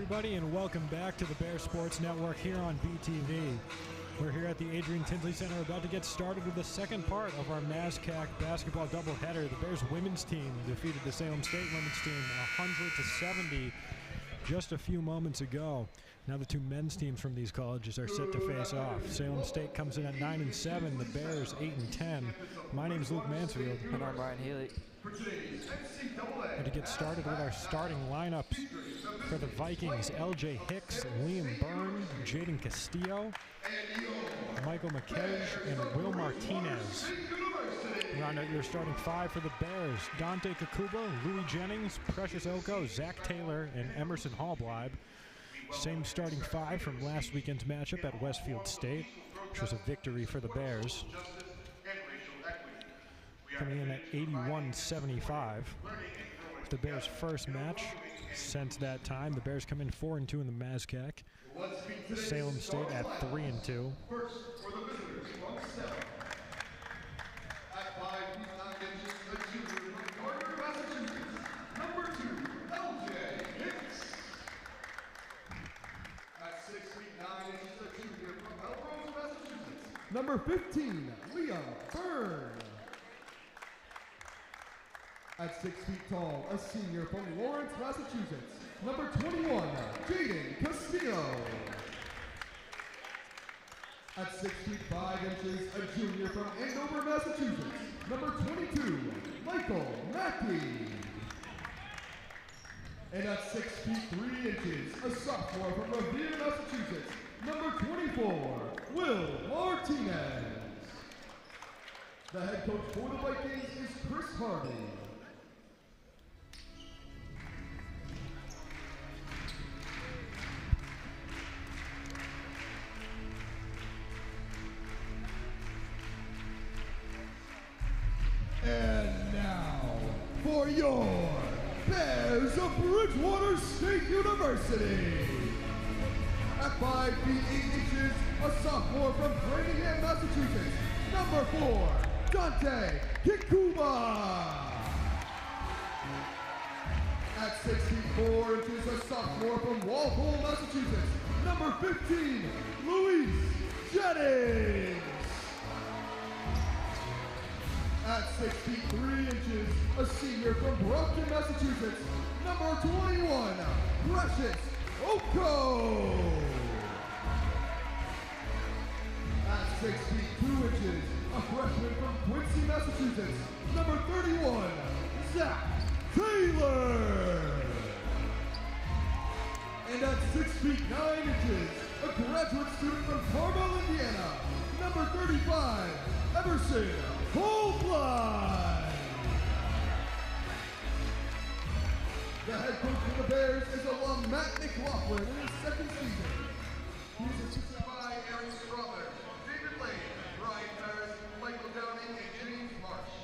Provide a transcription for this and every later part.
everybody, and welcome back to the Bear Sports Network here on BTV. We're here at the Adrian Tinsley Center about to get started with the second part of our MASCAC basketball doubleheader. The Bears women's team defeated the Salem State women's team 100-70 just a few moments ago. Now the two men's teams from these colleges are set to face off. Salem State comes in at 9-7, the Bears 8-10. My name is Luke Mansfield. And I'm Ryan Healy. And to get started with our starting lineups for the Vikings, LJ Hicks, Liam Byrne, Jaden Castillo, Michael McKej, and Will Martinez. Round out your starting five for the Bears: Dante Kakuba, Louis Jennings, Precious Oko, Zach Taylor, and Emerson Hallbleib. Same starting five from last weekend's matchup at Westfield State, which was a victory for the Bears. Coming in at 81-75. The Bears' first match since that time. The Bears come in 4-2 in the MASCAC. Salem State at 3-2. Number 15, Liam Byrne. At 6 feet tall, a senior from Lawrence, Massachusetts. Number 21, Jaden Castillo. At 6 feet 5 inches, a junior from Andover, Massachusetts. Number 22, Michael Mackey. And at 6 feet 3 inches, a sophomore from Revere, Massachusetts. Number 24, Will Martinez. The head coach for the Vikings is Chris Harvey. And now, for your Bears of Bridgewater State University. At 5 feet 8 inches, a sophomore from Framingham, Massachusetts. Number 4, Dante Kakuba. At 6 feet 4 inches, a sophomore from Walpole, Massachusetts. Number 15, Louis Jennings. At 6 feet 3 inches, a senior from Brockton, Massachusetts. Number 21, Precious Oko. At 6 feet 2 inches, a freshman from Quincy, Massachusetts. Number 31, Zach Taylor. And at 6 feet 9 inches, a graduate student from Carmel, Indiana. Number 35, Emerson Hallbleib. The head coach for the Bears is alum Matt McLaughlin in his second season. He's assisted by Aaron Strother, David Lane, Brian Ferris, Michael Downing, and James Marsh.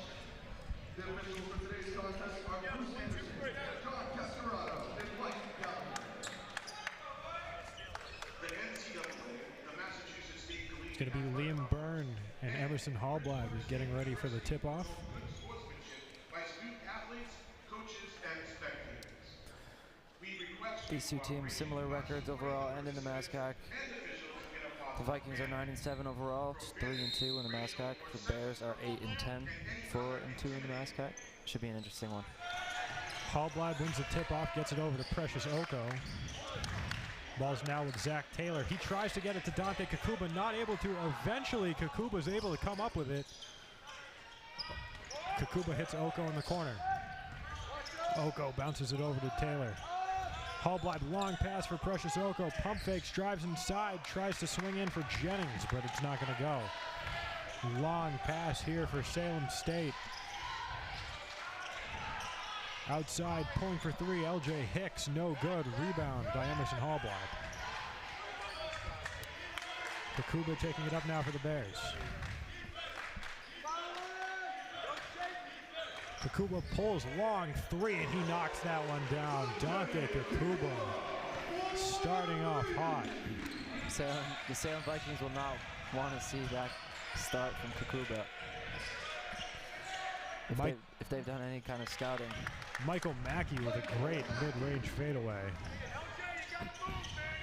The officials for today's contest are Bruce Anderson, John Cascarado, and Mike Gallagher. The NCAA, the Massachusetts State Collegiate. It's going to be Liam Byrne and Emerson Hallbleib who's getting ready for the tip-off. These two teams, similar records overall and in the MASCAC. The Vikings are 9-7 overall, 3-2 in the MASCAC. The Bears are 8-10, 4-2 in the MASCAC. Should be an interesting one. Hallbleib wins the tip-off, gets it over to Precious Oko. Ball's now with Zach Taylor. He tries to get it to Dante Kakuba, not able to. Eventually, Kakuba's able to come up with it. Kakuba hits Oko in the corner. Oko bounces it over to Taylor. Hallbleib, long pass for Precious Oko. Pump fakes, drives inside, tries to swing in for Jennings, but it's not going to go. Long pass here for Salem State. Outside, pulling for three, LJ Hicks, no good. Rebound by Emerson Hallbleib. Kakuba taking it up now for the Bears. Kakuba pulls long three, and he knocks that one down. Dante Kakuba starting off hot. The Salem Vikings will not want to see that start from Kakuba. If they've done any kind of scouting. Michael Mackey with a great mid-range fadeaway.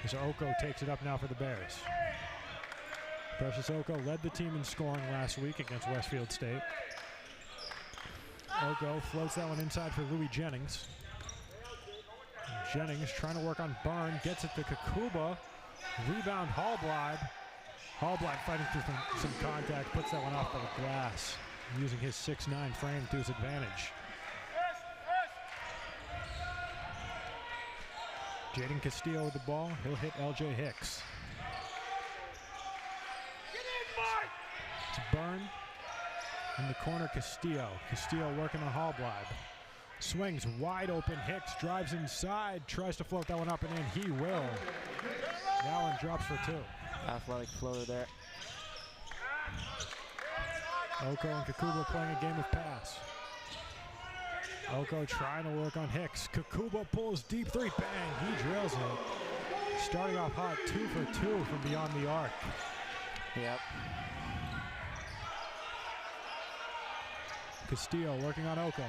As Oko takes it up now for the Bears. Precious Oko led the team in scoring last week against Westfield State. Oko floats that one inside for Louis Jennings. Jennings trying to work on Byrne, gets it to Kakuba. Rebound Hallblad. Hallblad fighting through some contact, puts that one off the glass, using his 6'9" frame to his advantage. Jaden Castillo with the ball. He'll hit LJ Hicks. It's Byrne. In the corner, Castillo. Castillo working on Hallblad. Swings wide open. Hicks drives inside. Tries to float that one up and in. He will. That one drops for two. Athletic floater there. Oko and Kakuba playing a game of pass. Oko trying to work on Hicks. Kakuba pulls deep three. Bang. He drills it. Starting off hot. 2 for 2 from beyond the arc. Yep. Castillo working on Oko.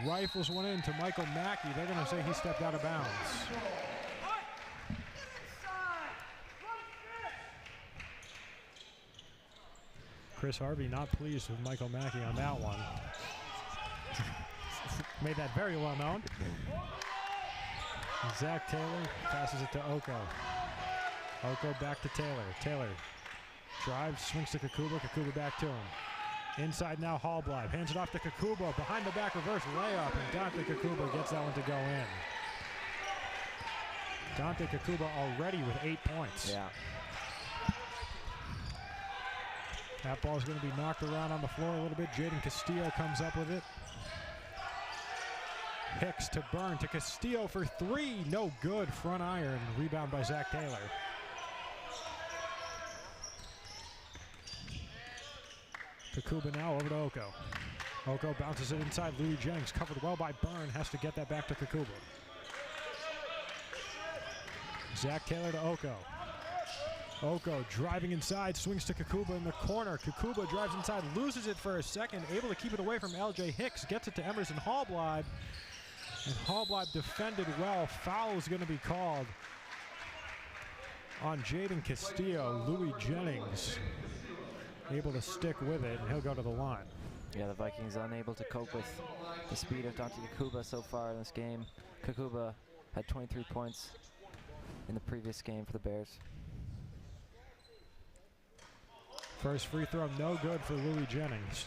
Rifles one in to Michael Mackey. They're going to say he stepped out of bounds. Chris Harvey not pleased with Michael Mackey on that one. Made that very well known. Zach Taylor passes it to Oko. Oko back to Taylor. Taylor drives, swings to Kakuba. Kakuba back to him. Inside now, Hallblad. Hands it off to Kakuba. Behind the back reverse layup, and Dante Kakuba gets that one to go in. Dante Kakuba already with 8 points. Yeah. That ball's going to be knocked around on the floor a little bit. Jaden Castillo comes up with it. Hicks to Byrne to Castillo for three. No good. Front iron. Rebound by Zach Taylor. Kakuba now over to Oko. Oko bounces it inside. Louis Jennings covered well by Byrne. Has to get that back to Kakuba. Zach Taylor to Oko. Oko driving inside, swings to Kakuba in the corner. Kakuba drives inside, loses it for a second, able to keep it away from LJ Hicks, gets it to Emerson Hallblad. And Hallblad defended well. Foul is going to be called on Jaden Castillo. Louis Jennings able to stick with it, and he'll go to the line. Yeah, the Vikings unable to cope with the speed of Dante Kakuba so far in this game. Kakuba had 23 points in the previous game for the Bears. First free throw, no good for Louis Jennings.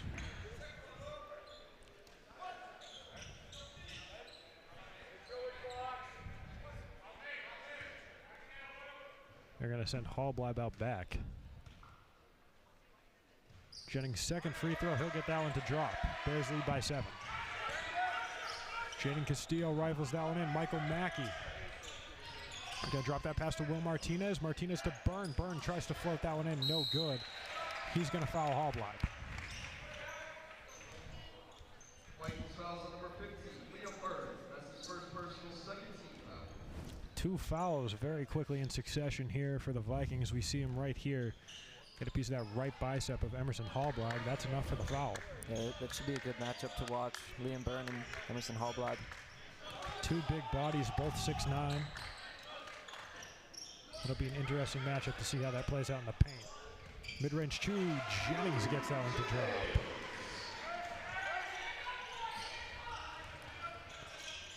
They're going to send Hallblad out back. Jennings' second free throw, he'll get that one to drop. Bears lead by 7. Jaden Castillo rifles that one in. Michael Mackey. Gonna drop that pass to Will Martinez. Martinez to Byrne. Byrne tries to float that one in, no good. He's gonna foul Hallblad. Vikings fouls on number 15, Liam Byrne. That's his first personal, second team foul. 2 fouls very quickly in succession here for the Vikings. We see him right here. Get a piece of that right bicep of Emerson Hallblad. That's enough for the foul. Yeah, that should be a good matchup to watch. Liam Byrne and Emerson Hallblad. 2 big bodies, both 6'9". It'll be an interesting matchup to see how that plays out in the paint. Mid-range 2, Jennings gets that one to drop.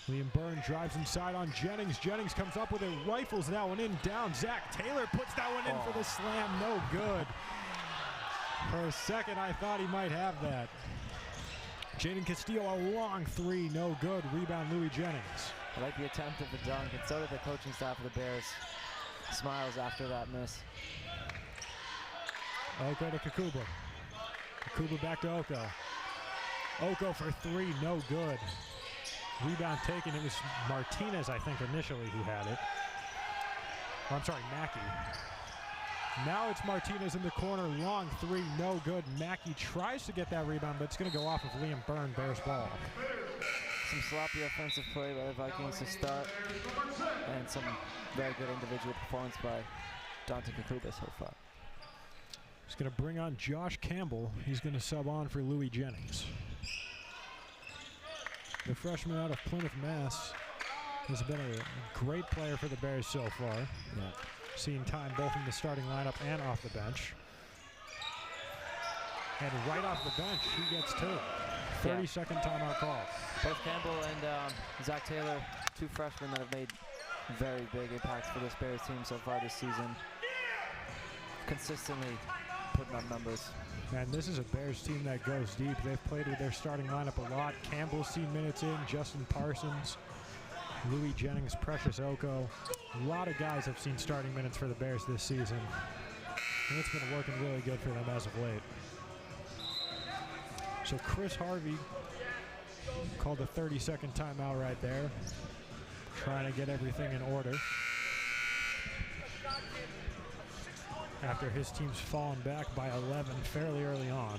Liam Byrne drives inside on Jennings. Jennings comes up with it, rifles that one in, down. Zach Taylor puts that one in for the slam, no good. For a second, I thought he might have that. Jaden Castillo, a long 3, no good. Rebound, Louis Jennings. I like the attempt at the dunk, and so did the coaching staff of the Bears. Smiles after that miss. Oko to Kakuba. Kakuba back to Oko. Oko for 3, no good. Rebound taken. It was Martinez, I think, initially who had it. Oh, I'm sorry, Mackey. Now it's Martinez in the corner. Long 3, no good. Mackey tries to get that rebound, but it's going to go off of Liam Byrne. Bears ball. Some sloppy offensive play by the Vikings to start, and some very good individual performance by Dante Kakuba so far. He's going to bring on Josh Campbell. He's going to sub on for Louis Jennings. The freshman out of Plymouth, Mass. has been a great player for the Bears so far. Yeah. Seeing time both in the starting lineup and off the bench. And right off the bench, he gets 2. 30-second timeout call. Both Campbell and Zach Taylor, 2 freshmen that have made very big impacts for this Bears team so far this season. Consistently putting up numbers. And this is a Bears team that goes deep. They've played with their starting lineup a lot. Campbell's seen minutes in, Justin Parsons, Louis Jennings, Precious Oko. A lot of guys have seen starting minutes for the Bears this season. And it's been working really good for them as of late. So Chris Harvey called a 30-second timeout right there, trying to get everything in order after his team's fallen back by 11 fairly early on.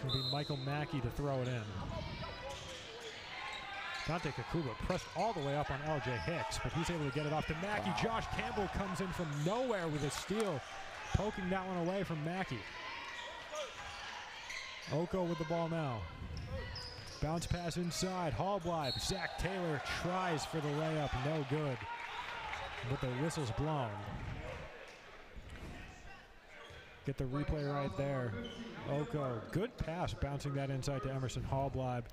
It'll be Michael Mackey to throw it in. Dante Kakuba pressed all the way up on LJ Hicks, but he's able to get it off to Mackey. Wow. Josh Campbell comes in from nowhere with a steal, poking that one away from Mackey. Oko with the ball now. Bounce pass inside, Hallbleib. Zach Taylor tries for the layup, no good. But the whistle's blown. Get the replay right there. Oko, good pass, bouncing that inside to Emerson Hallbleib.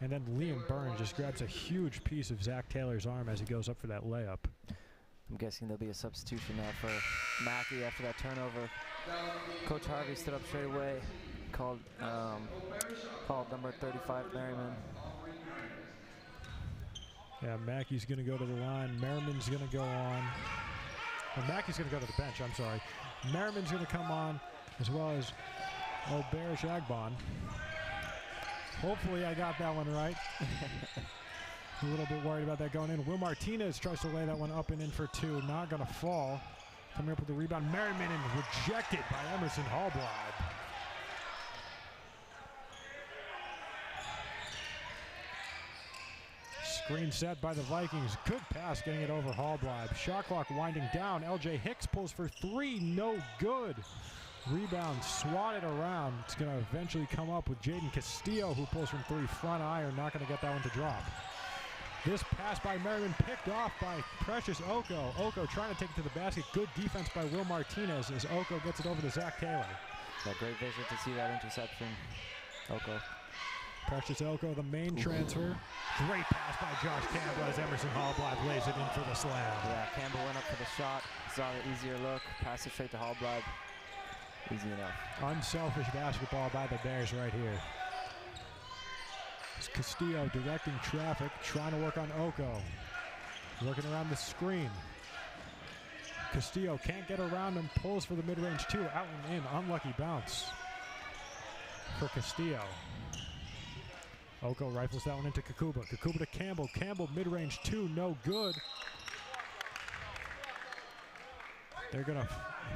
And then Liam Burns just grabs a huge piece of Zach Taylor's arm as he goes up for that layup. I'm guessing there'll be a substitution now for Mackey after that turnover. Coach Harvey stood up straight away, called number 35 Merriman. Yeah, Mackey's going to go to the line. Merriman's going to go on. Well, Mackey's going to go to the bench, I'm sorry. Merriman's going to come on, as well as Bearish Agbon. Hopefully I got that one right. A little bit worried about that going in. Will Martinez tries to lay that one up and in for 2. Not going to fall. Coming up with the rebound. Merriman and rejected by Emerson Hallbleib. Screen set by the Vikings. Good pass getting it over Hallbleib. Shot clock winding down. LJ Hicks pulls for 3. No good. Rebound swatted around. It's going to eventually come up with Jaden Castillo, who pulls from 3. Front iron. Not going to get that one to drop. This pass by Merriman picked off by Precious Oko. Oko trying to take it to the basket. Good defense by Will Martinez as Oko gets it over to Zach Taylor. Yeah, great vision to see that interception. Oko. Precious Oko, the main transfer. Great pass by Josh Campbell as Emerson Hallbleib lays it in for the slam. Yeah, Campbell went up for the shot. Saw the easier look. Passed it straight to Hallbleib. Easy enough. Unselfish basketball by the Bears right here. It's Castillo directing traffic, trying to work on Oko. Working around the screen. Castillo can't get around him, pulls for the mid-range 2, out and in, unlucky bounce for Castillo. Oko rifles that one into Kakuba. Kakuba to Campbell. Campbell mid-range 2, no good. They're going to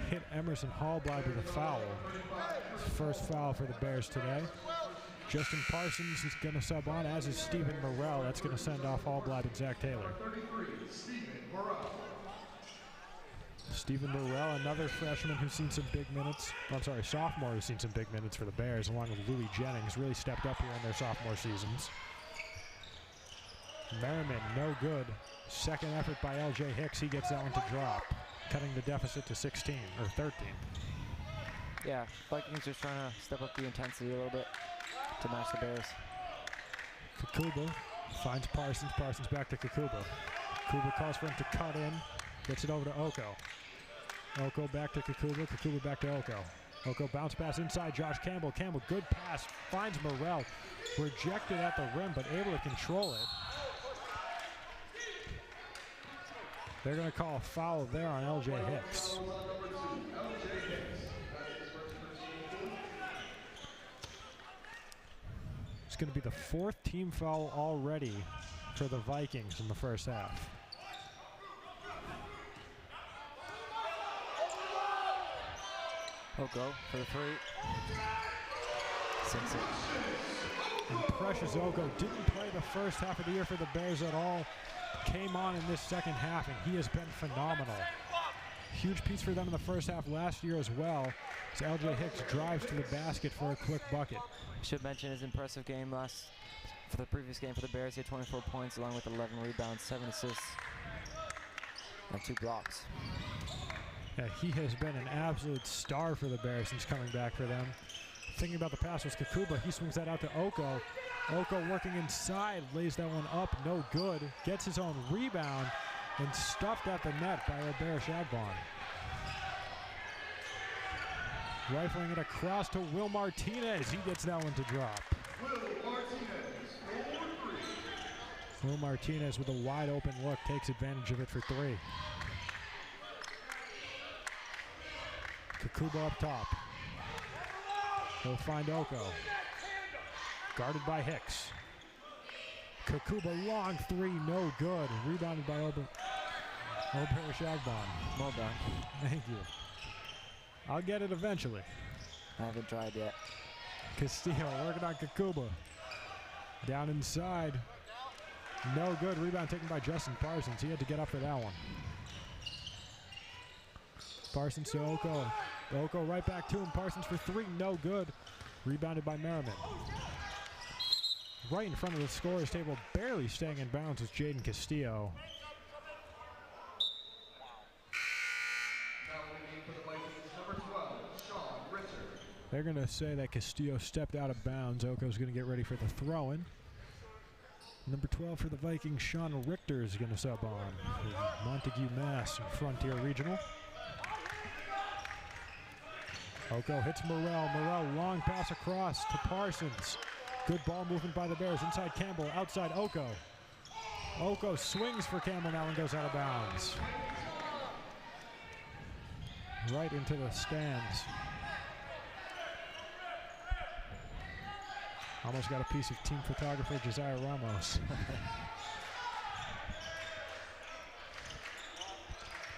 hit Emerson Hallbleib with a foul. First foul for the Bears today. Justin Parsons is going to sub on, as is Stephen Morrell. That's going to send off Hallbleib and Zach Taylor. Stephen Morrell, another freshman who's seen some big minutes. I'm sorry, sophomore who's seen some big minutes for the Bears, along with Louis Jennings. Really stepped up here in their sophomore seasons. Merriman, no good. Second effort by LJ Hicks. He gets that one to drop, cutting the deficit to 16 or 13. Yeah, Vikings just trying to step up the intensity a little bit to match the Bears. Kakuba finds Parsons. Parsons back to Kakuba. Kakuba calls for him to cut in. Gets it over to Oko. Oko back to Kakuba. Kakuba back to Oko. Oko bounce pass inside. Josh Campbell. Campbell, good pass. Finds Morrell. Rejected at the rim, but able to control it. They're going to call a foul there on LJ Hicks. It's going to be the 4th team foul already for the Vikings in the first half. Oko for the 3. Sinks it. And Precious Oko didn't play the first half of the year for the Bears at all. Came on in this second half, and he has been phenomenal. Huge piece for them in the first half last year as well. As LJ Hicks drives to the basket for a quick bucket. Should mention his impressive game for the previous game for the Bears. He had 24 points along with 11 rebounds, 7 assists, and 2 blocks. Yeah, he has been an absolute star for the Bears since coming back for them. Thinking about the pass was Kakuba. He swings that out to Oko. Oko working inside, lays that one up, no good. Gets his own rebound and stuffed at the net by Robert Shagbon. Rifling it across to Will Martinez. He gets that one to drop. Will Martinez with a wide open look takes advantage of it for 3. Kakuba up top. He'll find Oko. Guarded by Hicks. Kakuba long 3, no good. Rebounded by Robert Shagbon. Well done. Thank you. I'll get it eventually. I haven't tried yet. Castillo working on Kakuba. Down inside. No good. Rebound taken by Justin Parsons. He had to get up for that one. Parsons to Oko. Oko right back to him. Parsons for 3. No good. Rebounded by Merriman. Right in front of the scorer's table, barely staying in bounds, is Jaden Castillo. They're going to say that Castillo stepped out of bounds. Oko's going to get ready for the throw-in. Number 12 for the Vikings, Sean Richter is going to sub on. Montague, Mass, and Frontier Regional. Oko hits Morrell. Morrell, long pass across to Parsons. Good ball movement by the Bears. Inside Campbell, outside Oko. Oko swings for Campbell now and goes out of bounds. Right into the stands. Almost got a piece of team photographer Josiah Ramos.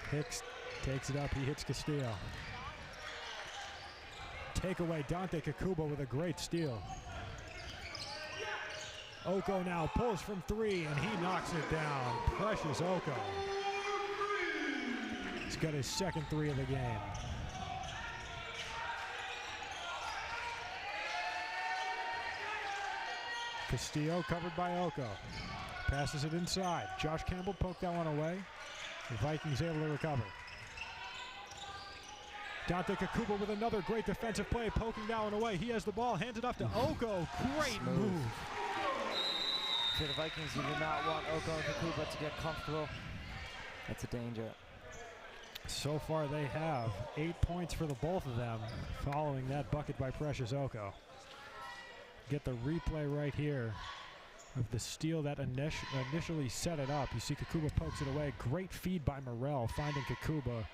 Hicks takes it up. He hits Castillo. Takeaway, Dante Kakuba with a great steal. Oko now pulls from 3, and he knocks it down. Precious Oko. He's got his second 3 of the game. Castillo covered by Oko. Passes it inside. Josh Campbell poked that one away. The Vikings able to recover. Dante Kakuba with another great defensive play, poking that one away. He has the ball, hands it off to Oko. Great move. To the Vikings, you do not want Oko and Kakuba to get comfortable. That's a danger. So far they have 8 points for the both of them following that bucket by Precious Oko. Get the replay right here of the steal that initially set it up. You see Kakuba pokes it away. Great feed by Morrell, finding Kakuba,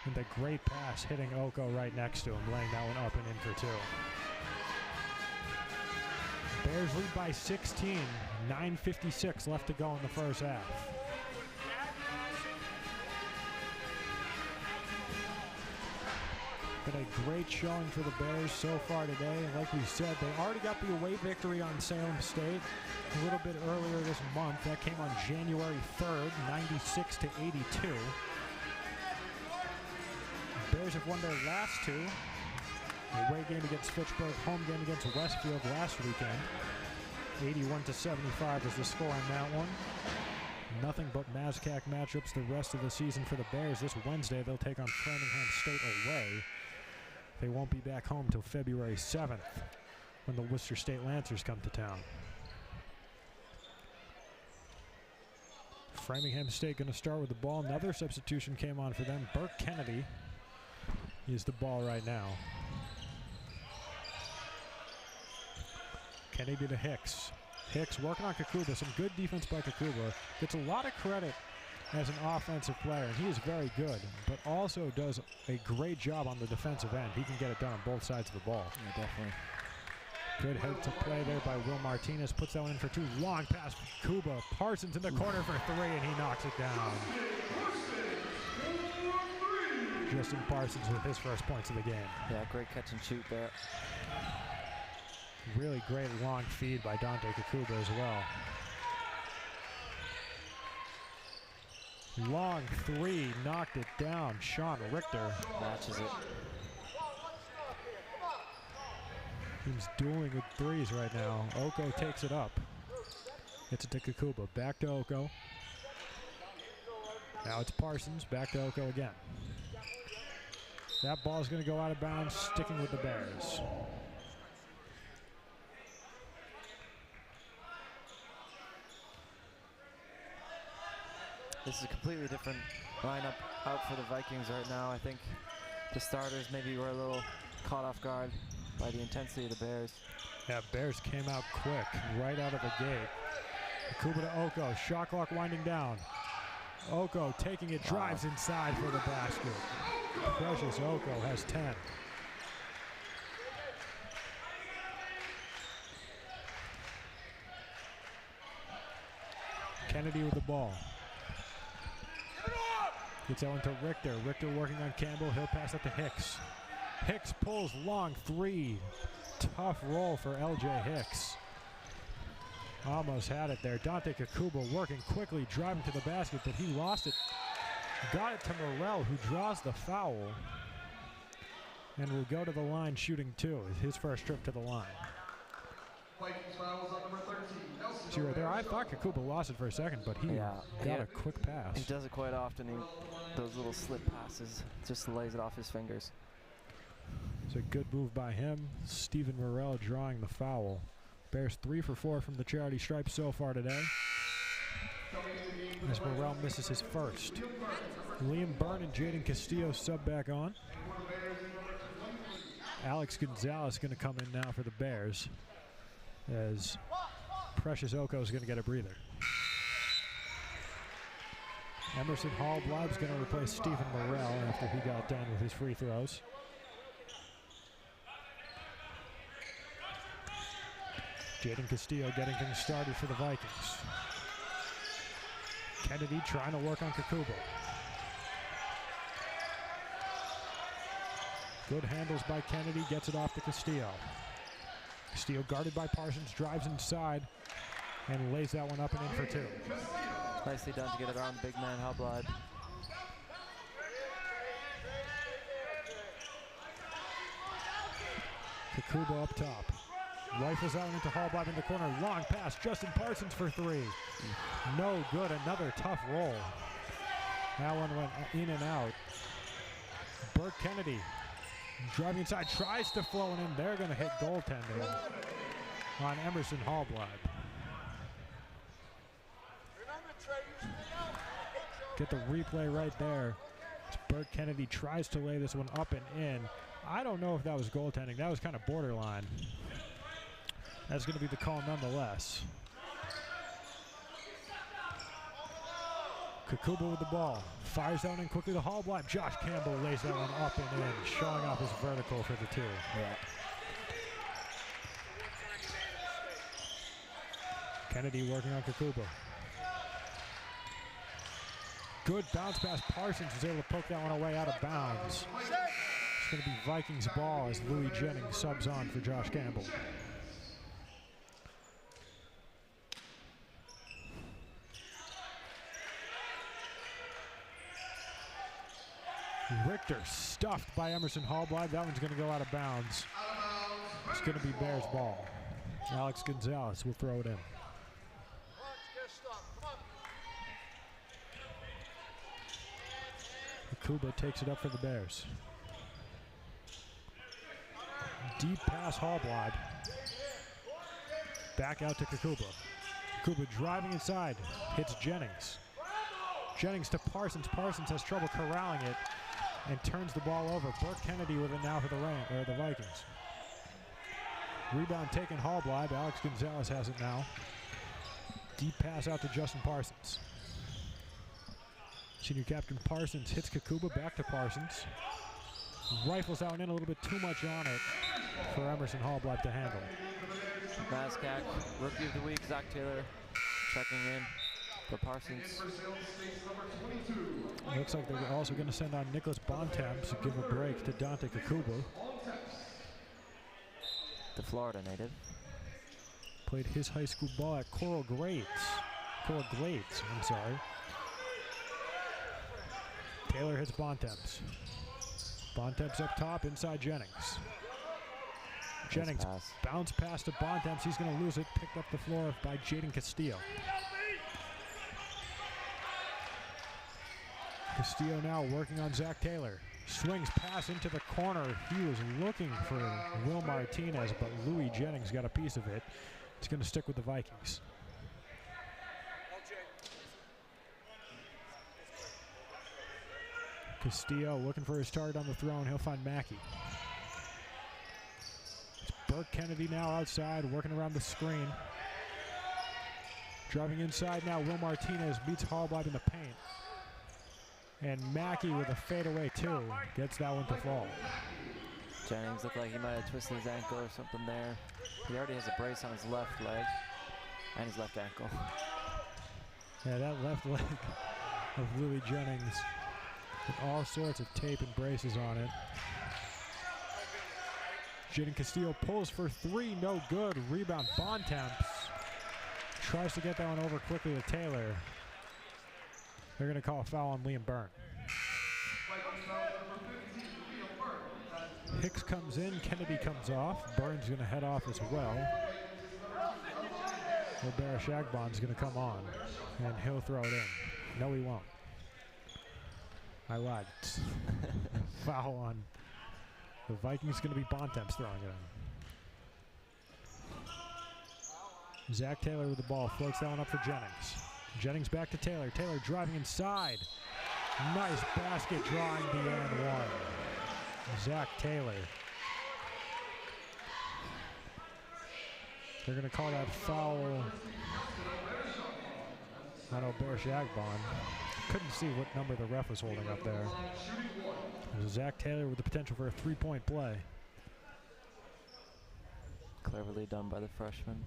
and the great pass hitting Oko right next to him, laying that one up and in for 2. Bears lead by 16, 9:56 left to go in the first half. Been a great showing for the Bears so far today. And like we said, they already got the away victory on Salem State a little bit earlier this month. That came on January 3rd, 96-82. The Bears have won their last 2. Away game against Fitchburg, home game against Westfield last weekend. 81-75 is the score on that one. Nothing but MASCAC matchups the rest of the season for the Bears. This Wednesday, they'll take on Framingham State away. They won't be back home till February 7th when the Worcester State Lancers come to town. Framingham State going to start with the ball. Another substitution came on for them. Burke Kennedy is the ball right now. Kennedy to Hicks. Hicks working on Kakuba. Some good defense by Kakuba. Gets a lot of credit as an offensive player, and he is very good, but also does a great job on the defensive end. He can get it done on both sides of the ball. Yeah, definitely. Good head to play there by Will Martinez. Puts that one in for 2. Long pass for Kakuba. Parsons in the corner for 3, and he knocks it down. Justin Parsons with his first points of the game. Yeah, great catch and shoot there. Really great long feed by Dante Kakuba as well. Long three, knocked it down. Sean Richter matches it. He's dueling with threes right now. Oko takes it up. It's to Kakuba. Back to Oko. Now it's Parsons. Back to Oko again. That ball's going to go out of bounds, sticking with the Bears. This is a completely different lineup out for the Vikings right now. I think the starters maybe were a little caught off guard by the intensity of the Bears. Yeah, Bears came out quick, right out of the gate. Kuba to Oko, shot clock winding down. Oko taking it, drives inside for the basket. Precious Oko has 10. Kennedy with the ball. Gets that one to Richter. Richter working on Campbell. He'll pass it to Hicks. Hicks pulls long three. Tough roll for LJ Hicks. Almost had it there. Dante Kakuba working quickly, driving to the basket, but he lost it. Got it to Morrell, who draws the foul. And will go to the line shooting two. His first trip to the line. See right there, I thought Kakuba lost it for a second, but he got a quick pass. He does it quite often. Those little slip passes, just lays it off his fingers. It's a good move by him. Stephen Morrell drawing the foul. Bears 3 for 4 from the charity stripe so far today. As Morrell misses his first. Liam Byrne and Jaden Castillo sub back on. Alex Gonzalez going to come in now for the Bears, as Precious Oko is going to get a breather. Emerson Hallbleib's going to replace Stephen Morrell after he got done with his free throws. Jaden Castillo getting things started for the Vikings. Kennedy trying to work on Kakuba. Good handles by Kennedy, gets it off to Castillo. Castillo guarded by Parsons, drives inside, and lays that one up and in for two. Nicely done to get it around the big man, Hallbleib. Kakuba up top. Rifles out into Hallbleib in the corner. Long pass, Justin Parsons for three. No good, another tough roll. That one went in and out. Burt Kennedy driving inside, tries to flow in. They're going to hit goaltending on Emerson Hallbleib. Get the replay right there. Burt Kennedy tries to lay this one up and in. I don't know if that was goaltending. That was kind of borderline. That's going to be the call nonetheless. Kakuba with the ball. Fires down in quickly to Hallbleib. Josh Campbell lays that one up and in, showing off his vertical for the two. Yeah. Kennedy working on Kakuba. Good bounce pass. Parsons was able to poke that one away out of bounds. It's going to be Vikings ball as Louis Jennings subs on for Josh Campbell. Richter stuffed by Emerson Hallbleib. That one's going to go out of bounds. It's going to be Bears ball. Alex Gonzalez will throw it in. Kakuba takes it up for the Bears. Deep pass Hallbleib. Back out to Kakuba. Kakuba driving inside. Hits Jennings. Jennings to Parsons. Parsons has trouble corralling it and turns the ball over. Burt Kennedy with it now for the Vikings. Rebound taken Hallbleib. Alex Gonzalez has it now. Deep pass out to Justin Parsons. Senior captain Parsons hits Kakuba, back to Parsons. Rifles out and in, a little bit too much on it for Emerson Hallbleib to handle. MASCAC Rookie of the Week, Zach Taylor checking in for Parsons. Looks like they're also going to send on Nicholas Bontemps to give a break to Dante Kakuba. The Florida native. Played his high school ball at Coral Glades, I'm sorry. Taylor hits Bontemps. Bontemps up top, inside Jennings. Jennings bounce pass to Bontemps. He's going to lose it. Picked up the floor by Jaden Castillo. Castillo now working on Zach Taylor. Swings pass into the corner. He was looking for Will Martinez, but Louis Jennings got a piece of it. It's going to stick with the Vikings. Castillo looking for his target on the throw, and he'll find Mackey. It's Burke Kennedy now outside, working around the screen. Driving inside now, Will Martinez meets Hallblab in the paint. And Mackey with a fadeaway two gets that one to fall. Jennings looked like he might have twisted his ankle or something there. He already has a brace on his left leg and his left ankle. Yeah, that left leg of Louis Jennings with all sorts of tape and braces on it. Jaden Castillo pulls for three, no good. Rebound, Bontemps tries to get that one over quickly to Taylor. They're going to call a foul on Liam Byrne. Hicks comes in, Kennedy comes off. Byrne's going to head off as well. Robert Shagbon's going to come on, and he'll throw it in. No, he won't. I lied. Foul on the Vikings. Going to be Bontemps throwing it in. Zach Taylor with the ball. Floats that one up for Jennings. Jennings back to Taylor. Taylor driving inside. Nice basket drawing the and one. Zach Taylor. They're going to call that foul on Ober Shagbon. Couldn't see what number the ref was holding up there. There's Zach Taylor with the potential for a three-point play. Cleverly done by the freshman.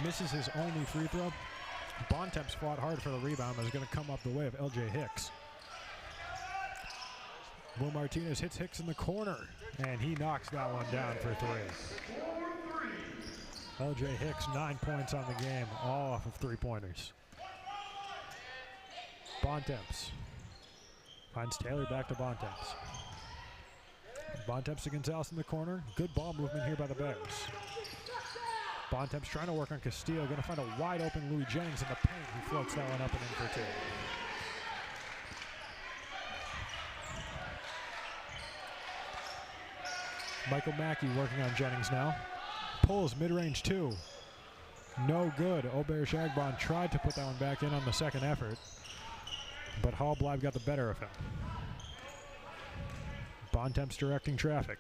Misses his only free throw. Bontemps fought hard for the rebound, but is going to come up the way of LJ Hicks. Will Martinez hits Hicks in the corner, and he knocks that one down for three. LJ Hicks, 9 points on the game, all off of three-pointers. Bontemps finds Taylor, back to Bontemps. Bontemps to Gonzalez in the corner. Good ball movement here by the Bears. Bontemps trying to work on Castillo, going to find a wide open Louis Jennings in the paint. He floats that one up and in for two. Michael Mackey working on Jennings now. Pulls mid-range two. No good. Ober Shagbon tried to put that one back in on the second effort, but Hallblab got the better of him. Bontemps directing traffic.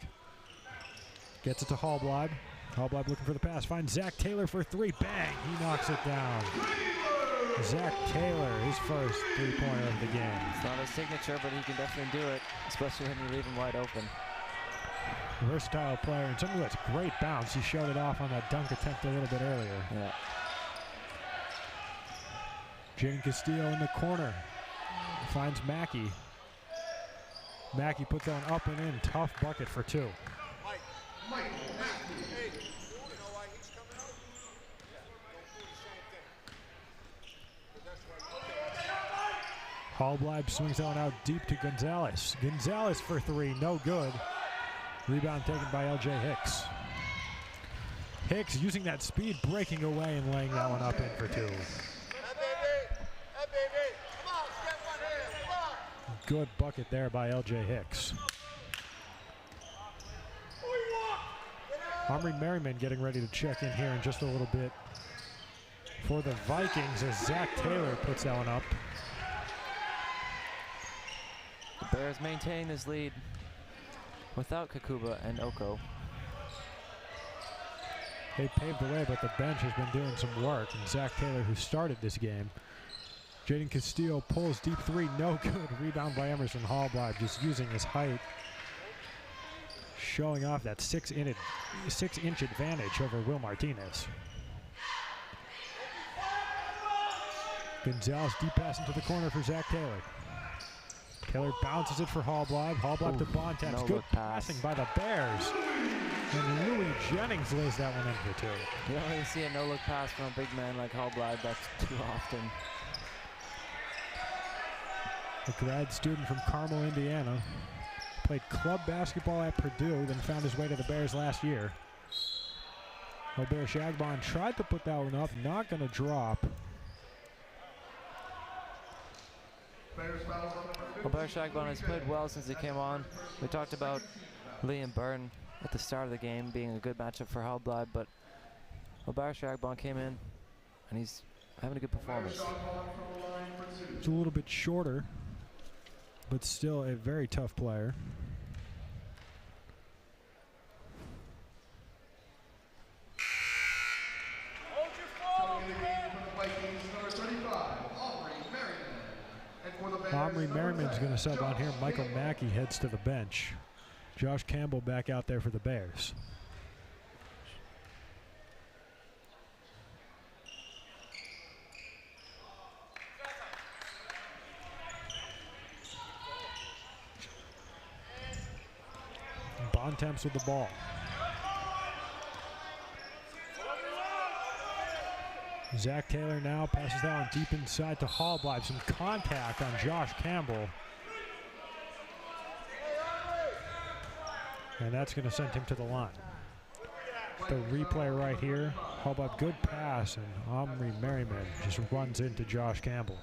Gets it to Hallblab. Hallblab looking for the pass. Finds Zach Taylor for three. Bang! He knocks it down. Zach Taylor, his first three-pointer of the game. It's not his signature, but he can definitely do it, especially when you leave him wide open. Versatile player, and something that's great bounce. He showed it off on that dunk attempt a little bit earlier. Yeah. Jaden Castillo in the corner. Finds Mackey. Mackey puts that one up and in. Tough bucket for two. Hallblab swings that one out deep to Gonzalez. Gonzalez for three, no good. Rebound taken by LJ Hicks. Hicks using that speed, breaking away and laying that one up in for two. Good bucket there by LJ Hicks. Omri Merriman getting ready to check in here in just a little bit for the Vikings as Zach Taylor puts that one up. The Bears maintain this lead without Kakuba and Oko. They paved the way, but the bench has been doing some work. And Zach Taylor, who started this game. Jaden Castillo pulls deep three, no good. Rebound by Emerson Hallblab, just using his height. Showing off that six-inch advantage over Will Martinez. Gonzalez deep pass into the corner for Zach Taylor. Taylor bounces it for Hallblab. Hallblab to Bontemps. Good passing by the Bears. And Louis Jennings lays that one in for two. You don't really see a no-look pass from a big man like Hallblad. That's too often. A grad student from Carmel, Indiana. Played club basketball at Purdue, then found his way to the Bears last year. Obear Shagbon tried to put that one up, not going to drop. Obear Shagbon has played well since he came on. We talked about Liam Byrne at the start of the game being a good matchup for Hallblad, but Obear Shagbon came in and he's having a good performance. It's a little bit shorter, but still a very tough player. Omri Merriman's going to sub on here. Michael Mackey heads to the bench. Josh Campbell back out there for the Bears. Bontemps with the ball. Zach Taylor now passes that one deep inside to Hallblad. Some contact on Josh Campbell. And that's going to send him to the line. The replay right here. Hallblad, good pass, and Omri Merriman just runs into Josh Campbell.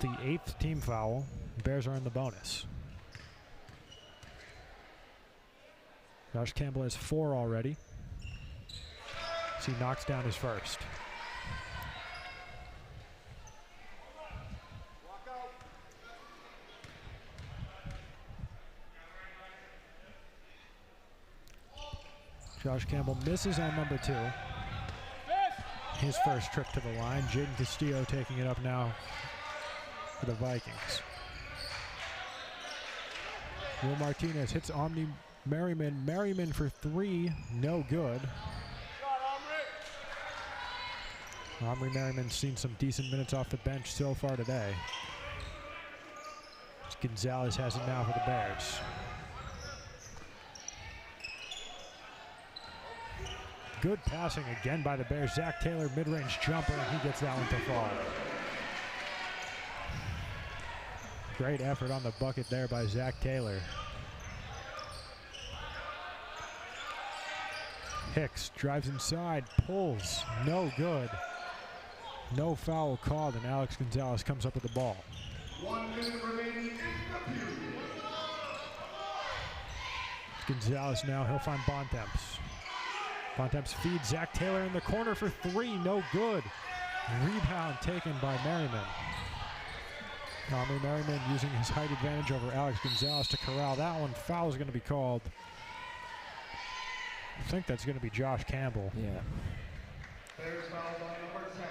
The 8th team foul. Bears are in the bonus. Josh Campbell has 4 already. So he knocks down his first. Josh Campbell misses on number 2. His first trip to the line. Jaden Castillo taking it up now for the Vikings. Will Martinez hits Omni Merriman. Merriman for 3, no good. Omri Merriman's seen some decent minutes off the bench so far today. Gonzalez has it now for the Bears. Good passing again by the Bears. Zach Taylor, mid-range jumper, and he gets that one to fall. Great effort on the bucket there by Zach Taylor. Hicks drives inside, pulls, no good. No foul called, and Alex Gonzalez comes up with the ball. 1 minute remaining in the period. Gonzalez now, he'll find Bontemps. Bontemps feeds Zach Taylor in the corner for 3, no good. Rebound taken by Merriman. Omri Merriman using his height advantage over Alex Gonzalez to corral that one. Foul is going to be called. I think that's going to be Josh Campbell. Yeah. Bears foul on number 10,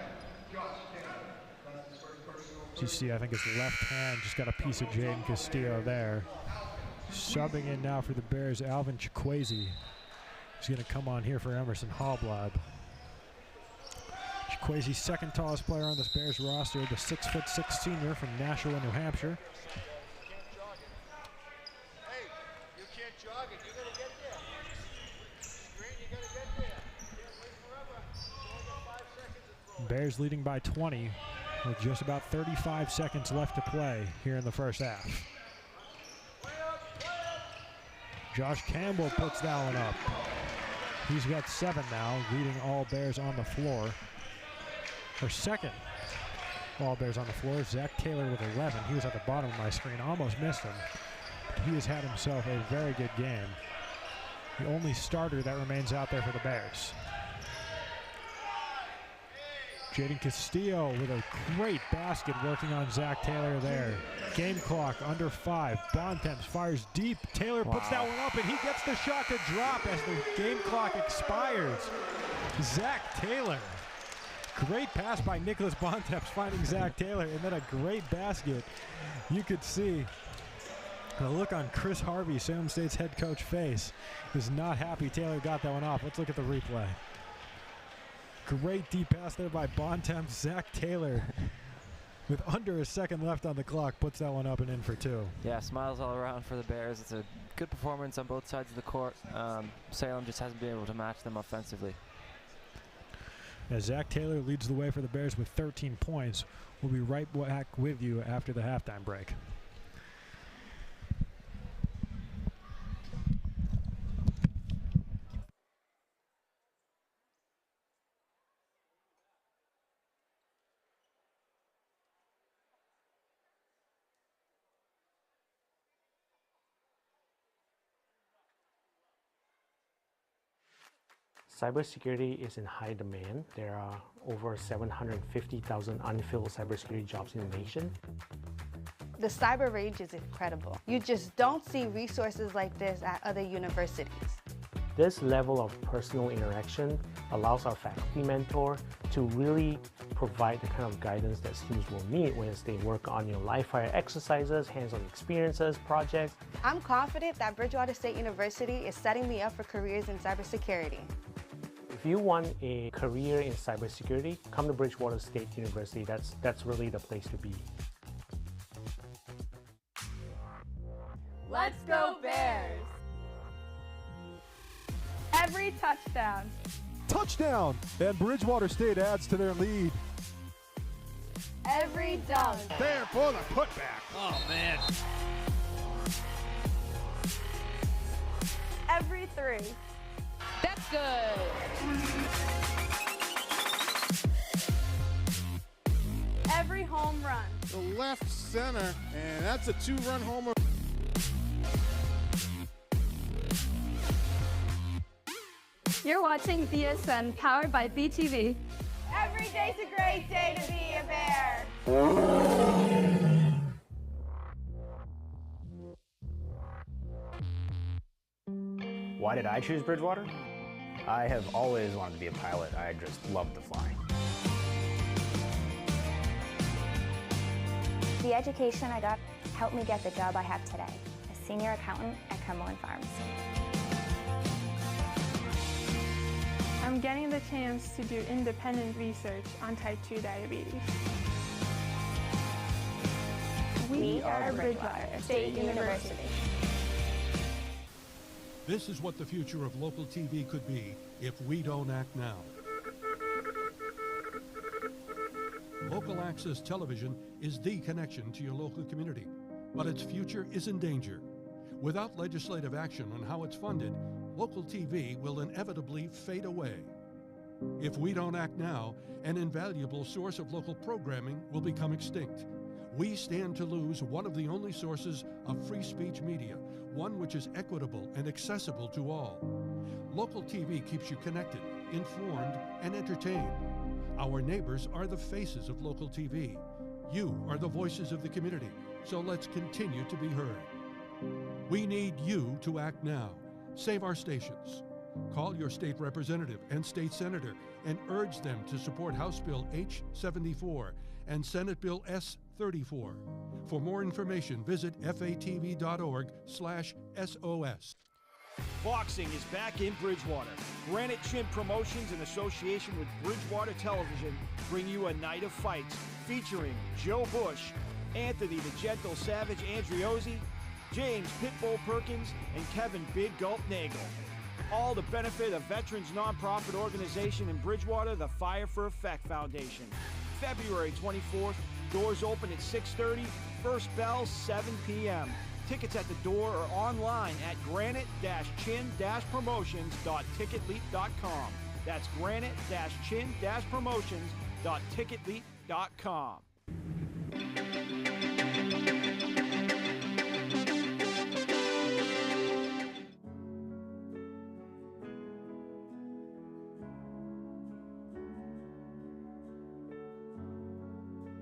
Josh Campbell. That's his first personal. As you see, I think his left hand just got a piece of Jaden Castillo there. Subbing in now for the Bears, Alvin Chikwueze. He's going to come on here for Emerson Hallblad. Chikwueze's second tallest player on this Bears roster, the 6'6" senior from Nashua, New Hampshire. Hey, you can't jog it. You gotta get there. Green, you gotta get there. You can't wait forever. You only got 5 seconds to throw. Bears leading by 20 with just about 35 seconds left to play here in the first half. Josh Campbell puts that one up. He's got 7 now, leading all Bears on the floor. Or second, all Bears on the floor. Zach Taylor with 11. He was at the bottom of my screen, almost missed him. He has had himself a very good game. The only starter that remains out there for the Bears. Jaden Castillo with a great basket working on Zach Taylor there. Game clock under 5. Bontemps fires deep. Taylor puts that one up, and he gets the shot to drop as the game clock expires. Zach Taylor. Great pass by Nicholas Bontemps finding Zach Taylor, and then a great basket. You could see the look on Chris Harvey, Salem State's head coach face, is not happy Taylor got that one off. Let's look at the replay. Great deep pass there by Bontemps. Zach Taylor with under a second left on the clock, puts that one up and in for 2. Yeah, smiles all around for the Bears. It's a good performance on both sides of the court. Salem just hasn't been able to match them offensively. As Zach Taylor leads the way for the Bears with 13 points. We'll be right back with you after the halftime break. Cybersecurity is in high demand. There are over 750,000 unfilled cybersecurity jobs in the nation. The cyber range is incredible. You just don't see resources like this at other universities. This level of personal interaction allows our faculty mentor to really provide the kind of guidance that students will need when they work on live fire exercises, hands-on experiences, projects. I'm confident that Bridgewater State University is setting me up for careers in cybersecurity. If you want a career in cybersecurity, come to Bridgewater State University. That's really the place to be. Let's go Bears! Every touchdown. Touchdown! And Bridgewater State adds to their lead. Every dunk. There for the putback. Oh, man. Every three. That's good. Every home run. The left center, and that's a 2-run homer. You're watching BSN, powered by BTV. Every day's a great day to be a Bear. Why did I choose Bridgewater? I have always wanted to be a pilot. I just love to fly. The education I got helped me get the job I have today, a senior accountant at Cumberland Farms. I'm getting the chance to do independent research on type 2 diabetes. We are Bridgewater State University. This is what the future of local TV could be if we don't act now. Local access television is the connection to your local community, but its future is in danger. Without legislative action on how it's funded, local TV will inevitably fade away. If we don't act now, an invaluable source of local programming will become extinct. We stand to lose one of the only sources of free speech media, one which is equitable and accessible to all. Local TV keeps you connected, informed, and entertained. Our neighbors are the faces of local TV. You are the voices of the community, so let's continue to be heard. We need you to act now. Save our stations. Call your state representative and state senator and urge them to support House Bill H-74 and Senate Bill S-34. For more information, visit fatv.org/SOS. Boxing is back in Bridgewater. Granite Chin Promotions, in association with Bridgewater Television, bring you a night of fights featuring Joe Bush, Anthony the Gentle Savage Andriozzi, James Pitbull Perkins, and Kevin Big Gulp Nagel. All to benefit a veterans nonprofit organization in Bridgewater, the Fire for Effect Foundation. February 24th, doors open at 6:30, first bell 7 p.m. Tickets at the door or online at granite-chin-promotions.ticketleap.com. That's granite-chin-promotions.ticketleap.com.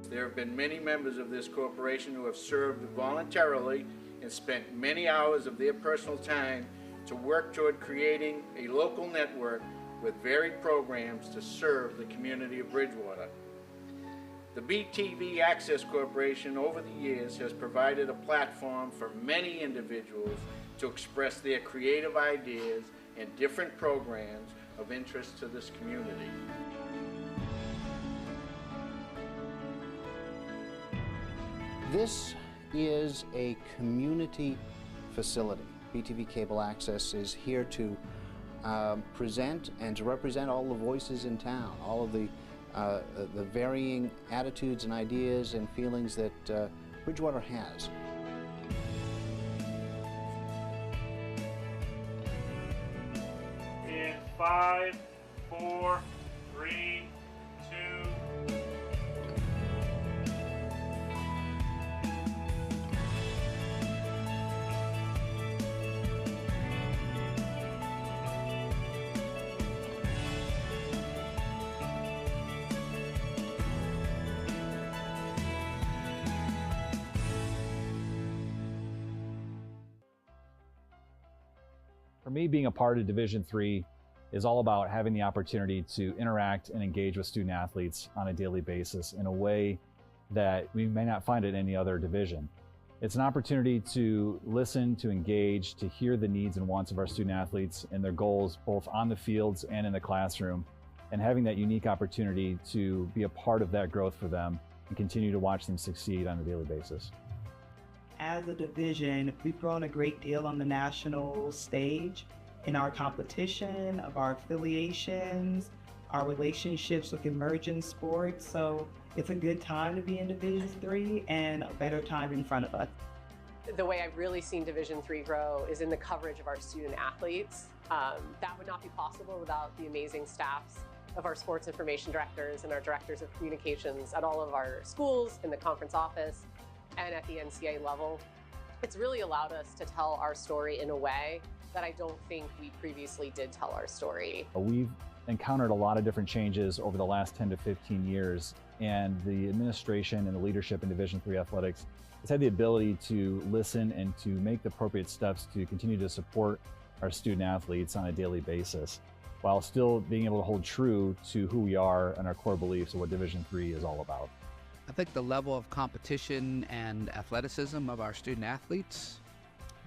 There have been many members of this corporation who have served voluntarily and spent many hours of their personal time to work toward creating a local network with varied programs to serve the community of Bridgewater. The BTV Access Corporation over the years has provided a platform for many individuals to express their creative ideas and different programs of interest to this community. This is a community facility. BTV Cable Access is here to present and to represent all the voices in town, all of the varying attitudes and ideas and feelings that Bridgewater has. In 5, 4, 3, 2. For me, being a part of Division III is all about having the opportunity to interact and engage with student athletes on a daily basis in a way that we may not find at any other division. It's an opportunity to listen, to engage, to hear the needs and wants of our student athletes and their goals, both on the fields and in the classroom, and having that unique opportunity to be a part of that growth for them and continue to watch them succeed on a daily basis. As a division, we've grown a great deal on the national stage in our competition, of our affiliations, our relationships with emerging sports. So it's a good time to be in Division III and a better time in front of us. The way I've really seen Division III grow is in the coverage of our student athletes. That would not be possible without the amazing staffs of our sports information directors and our directors of communications at all of our schools, in the conference office, and at the NCAA level. It's really allowed us to tell our story in a way that I don't think we previously did tell our story. We've encountered a lot of different changes over the last 10 to 15 years, and the administration and the leadership in Division III athletics has had the ability to listen and to make the appropriate steps to continue to support our student athletes on a daily basis, while still being able to hold true to who we are and our core beliefs of what Division III is all about. I think the level of competition and athleticism of our student athletes,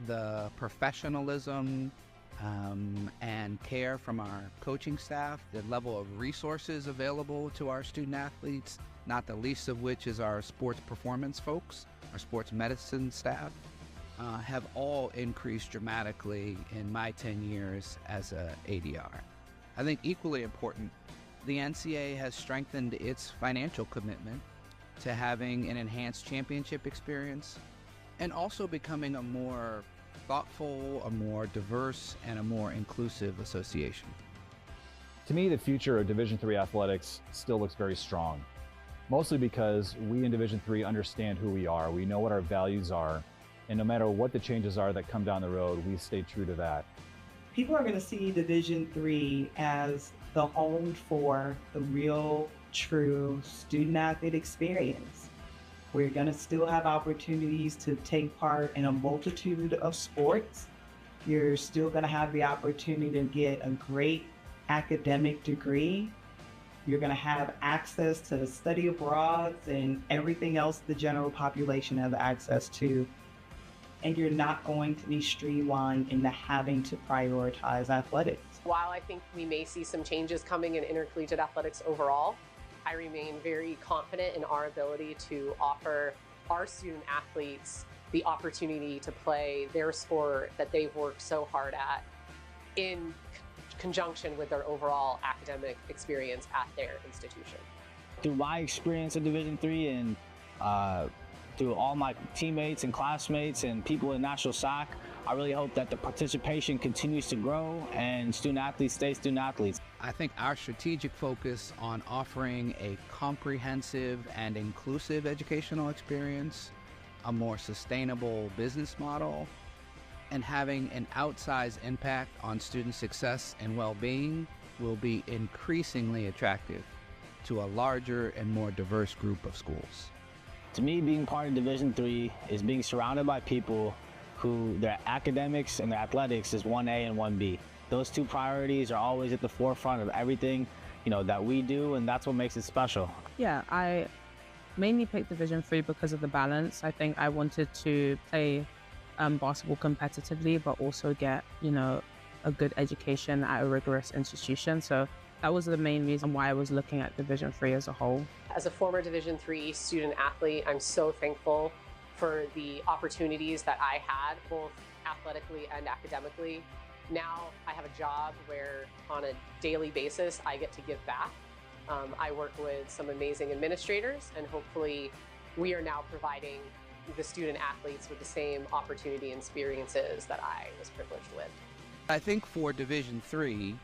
the professionalism and care from our coaching staff, the level of resources available to our student athletes, not the least of which is our sports performance folks, our sports medicine staff, have all increased dramatically in my 10 years as a ADR. I think equally important, the NCAA has strengthened its financial commitment to having an enhanced championship experience and also becoming a more thoughtful, a more diverse, and a more inclusive association. To me, the future of Division III athletics still looks very strong, mostly because we in Division III understand who we are, we know what our values are, and no matter what the changes are that come down the road, we stay true to that. People are going to see Division III as the home for the real, true student-athlete experience. We're going to still have opportunities to take part in a multitude of sports. You're still going to have the opportunity to get a great academic degree. You're going to have access to study abroad and everything else the general population has access to. And you're not going to be streamlined into having to prioritize athletics. While I think we may see some changes coming in intercollegiate athletics overall, I remain very confident in our ability to offer our student athletes the opportunity to play their sport that they've worked so hard at in conjunction with their overall academic experience at their institution. Through my experience in Division III and through all my teammates and classmates and people in National SAC, I really hope that the participation continues to grow and student athletes stay student athletes. I think our strategic focus on offering a comprehensive and inclusive educational experience, a more sustainable business model, and having an outsized impact on student success and well-being will be increasingly attractive to a larger and more diverse group of schools. To me, being part of Division III is being surrounded by people who their academics and their athletics is 1A and 1B. Those two priorities are always at the forefront of everything, that we do, and that's what makes it special. Yeah, I mainly picked Division III because of the balance. I think I wanted to play basketball competitively, but also get, a good education at a rigorous institution. So that was the main reason why I was looking at Division III as a whole. As a former Division III student athlete, I'm so thankful for the opportunities that I had, both athletically and academically. Now I have a job where on a daily basis I get to give back. I work with some amazing administrators, and hopefully we are now providing the student athletes with the same opportunity and experiences that I was privileged with. I think for Division III,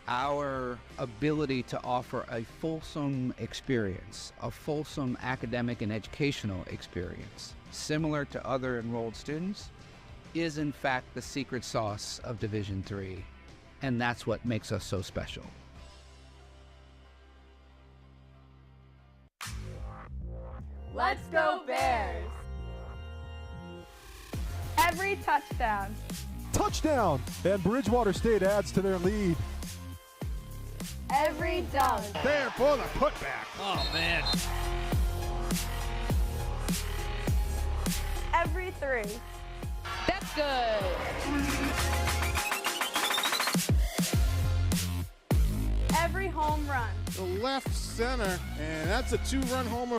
our ability to offer a fulsome experience, a fulsome academic and educational experience, similar to other enrolled students, is in fact the secret sauce of Division III, and that's what makes us so special. Let's go Bears! Every touchdown. Touchdown! And Bridgewater State adds to their lead. Every dunk. There for the putback. Oh, man. Every three. That's good. Every home run. The left center, and that's a 2-run homer.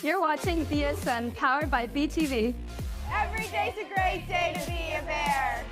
You're watching BSN, powered by BTV. Every day's a great day to be a Bear.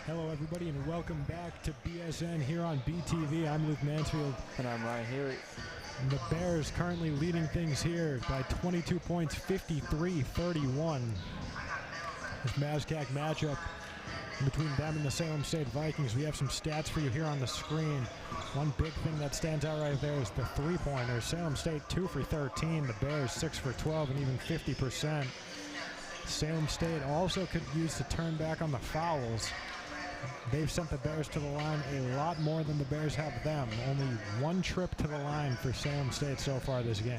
Hello, everybody, and welcome back to BSN here on BTV. I'm Luke Mansfield. And I'm Ryan Healy. And the Bears currently leading things here by 22 points, 53-31. This MASCAC matchup between them and the Salem State Vikings. We have some stats for you here on the screen. One big thing that stands out right there is the three-pointers. Salem State 2 for 13, the Bears 6 for 12, and even 50%. Salem State also could use to turn back on the fouls. They've sent the Bears to the line a lot more than the Bears have them. Only one trip to the line for Salem State so far this game.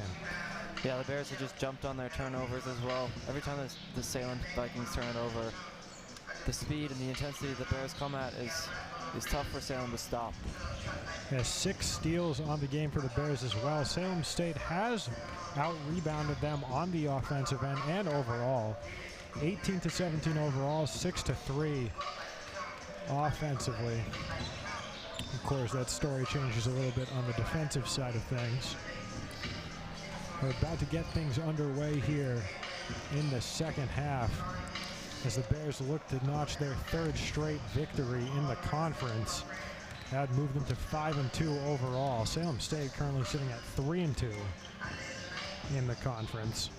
Yeah, the Bears have just jumped on their turnovers as well. Every time the Salem Vikings turn it over, the speed and the intensity the Bears come at is tough for Salem to stop. Has 6 steals on the game for the Bears as well. Salem State has out-rebounded them on the offensive end and overall. 18-17 overall, 6-3 offensively. Of course, that story changes a little bit on the defensive side of things. We're about to get things underway here in the second half as the Bears look to notch their 3rd straight victory in the conference. That moved them to 5-2 overall. Salem State currently sitting at 3-2 in the conference.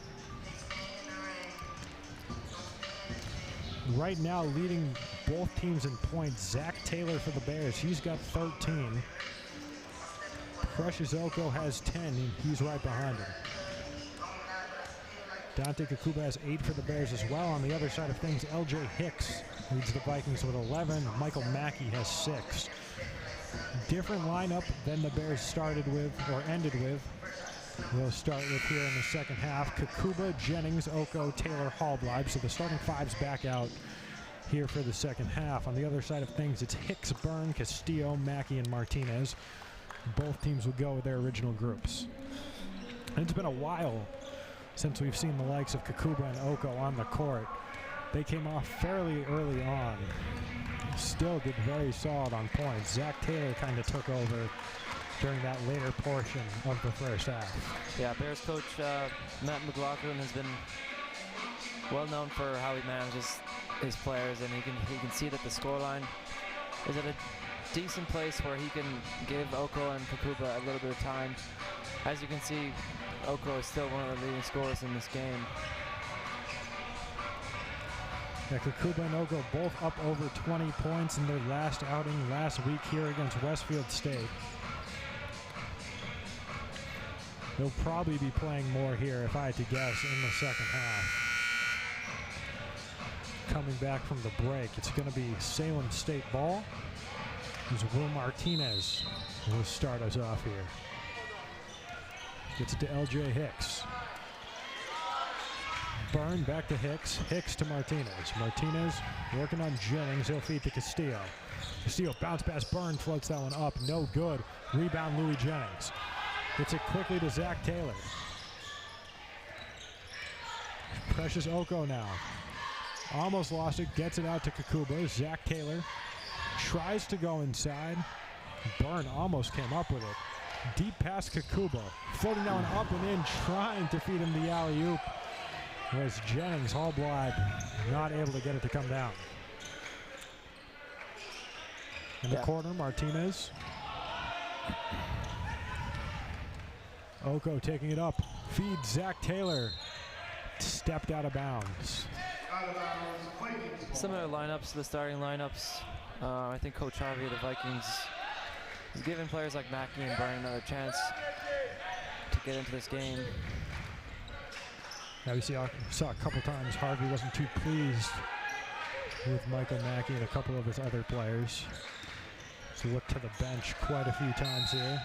Right now, leading both teams in points, Zach Taylor for the Bears. He's got 13. Precious Oko has 10, and he's right behind him. Dante Kakuba has 8 for the Bears as well. On the other side of things, LJ Hicks leads the Vikings with 11. Michael Mackey has 6. Different lineup than the Bears started with or ended with. We'll start with here in the second half. Kakuba, Jennings, Oko, Taylor, Hallbleib. So the starting 5's back out here for the second half. On the other side of things, it's Hicks, Byrne, Castillo, Mackey, and Martinez. Both teams would go with their original groups. And it's been a while since we've seen the likes of Kakuba and Oko on the court. They came off fairly early on. Still did very solid on points. Zach Taylor kind of took over during that later portion of the first half. Yeah, Bears coach Matt McLaughlin has been well known for how he manages his players, and he can see that the scoreline is at a decent place where he can give Oko and Kakuba a little bit of time. As you can see, Oko is still one of the leading scorers in this game. Yeah, Kakuba and Oko both up over 20 points in their last outing last week here against Westfield State. They'll probably be playing more here, if I had to guess, in the second half. Coming back from the break, it's going to be Salem State ball. It's Will Martinez who will start us off here. Gets it to LJ Hicks. Byrne back to Hicks. Hicks to Martinez. Martinez working on Jennings. He'll feed to Castillo. Castillo bounce pass. Byrne floats that one up. No good. Rebound Louis Jennings. Gets it quickly to Zach Taylor. Precious Oko now. Almost lost it. Gets it out to Kakuba. Zach Taylor tries to go inside. Byrne almost came up with it. Deep past Kakuba. Floating that one up and in. Trying to feed him the alley-oop. Was Jennings. Hallblad not able to get it to come down. In the corner, Martinez. Oko taking it up. Feeds Zach Taylor. Stepped out of bounds. Similar lineups to the starting lineups. I think Coach Harvey of the Vikings is giving players like Mackey and Byrne another chance to get into this game. Yeah, we saw a couple times Harvey wasn't too pleased with Michael Mackey and a couple of his other players. So look to the bench quite a few times here.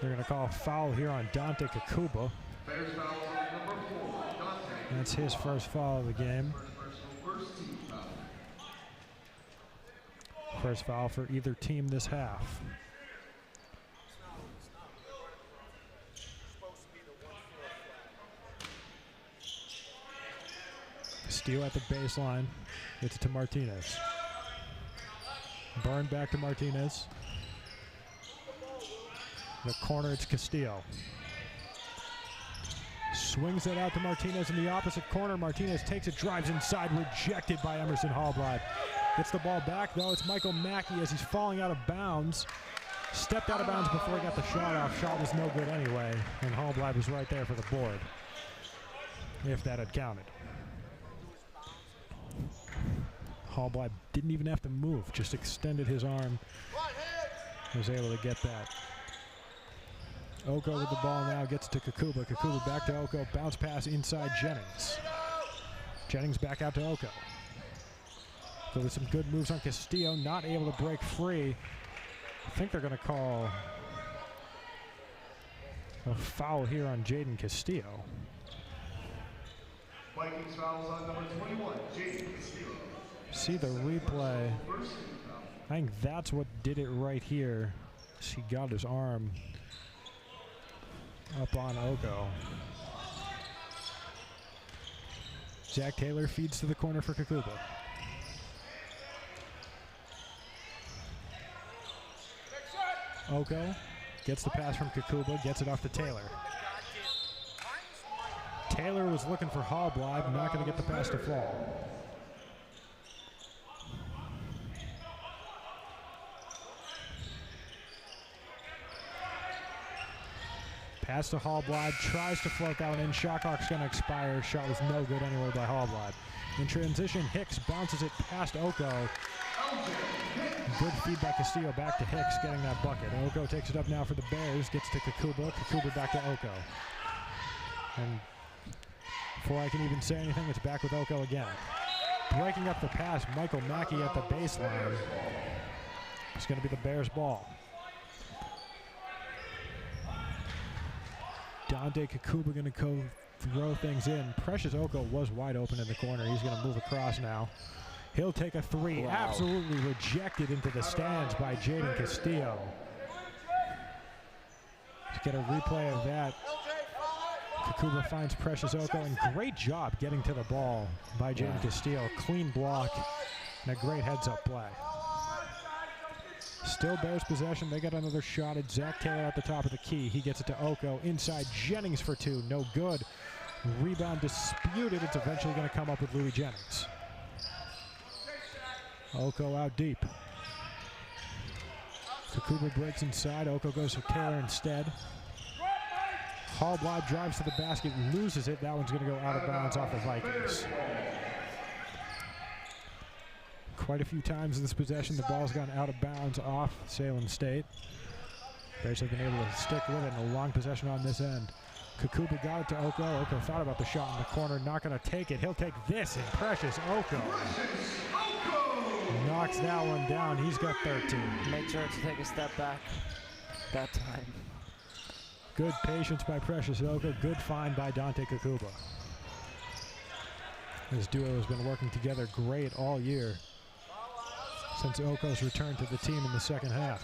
They're going to call a foul here on Dante Kakuba. That's his first foul of the game. First foul for either team this half. Steal at the baseline. Gets it to Martinez. Byrne back to Martinez. The corner, it's Castillo. Swings it out to Martinez in the opposite corner. Martinez takes it, drives inside, rejected by Emerson Hallblad. Gets the ball back, though. It's Michael Mackey as he's falling out of bounds. Stepped out of bounds before he got the shot off. Shot was no good anyway, and Hallblad was right there for the board, if that had counted. Hallblad didn't even have to move, just extended his arm. Was able to get that. Oko with the ball now, gets to Kakuba. Kakuba back to Oko, bounce pass inside Jennings. Jennings back out to Oko. So with some good moves on Castillo, not able to break free. I think they're going to call a foul here on Jaden Castillo. Vikings fouls on number 21, Jaden Castillo. See the replay. I think that's what did it right here. He got his arm up on Oko. Zach Taylor feeds to the corner for Kakuba. Oko gets the pass from Kakuba, gets it off to Taylor. Taylor was looking for Hallblad, not going to get the pass to fall. Pass to Hallblad, tries to float that one in. Shot clock's going to expire. Shot was no good anyway by Hallblad. In transition, Hicks bounces it past Oko. Good feed by Castillo back to Hicks, getting that bucket. Oko takes it up now for the Bears, gets to Kakuba. Kakuba back to Oko. And before I can even say anything, it's back with Oko again. Breaking up the pass, Michael Mackey at the baseline. It's going to be the Bears' ball. Dante Kakuba going to go throw things in. Precious Oko was wide open in the corner. He's going to move across now. He'll take a three. Wow. Absolutely rejected into the stands by Jaden Castillo. Let's get a replay of that. Kakuba finds Precious Oko, and great job getting to the ball by Jaden Castillo. Clean block and a great heads-up play. Still Bears possession. They got another shot at Zach Taylor at the top of the key. He gets it to Oko. Inside Jennings for two. No good. Rebound disputed. It's eventually going to come up with Louis Jennings. Oko out deep. Kakuba breaks inside. Oko goes for Taylor instead. Hallblad drives to the basket, loses it. That one's going to go out of bounds off the Vikings. Quite a few times in this possession, the ball's gone out of bounds off Salem State. Bears have been able to stick with it in a long possession on this end. Kakuba got it to Oko. Oko thought about the shot in the corner, not going to take it. He'll take this, and Precious Oko knocks that one down. He's got 13. Made sure to take a step back that time. Good patience by Precious Oko. Good find by Dante Kakuba. This duo has been working together great all year since Oko's return to the team in the second half.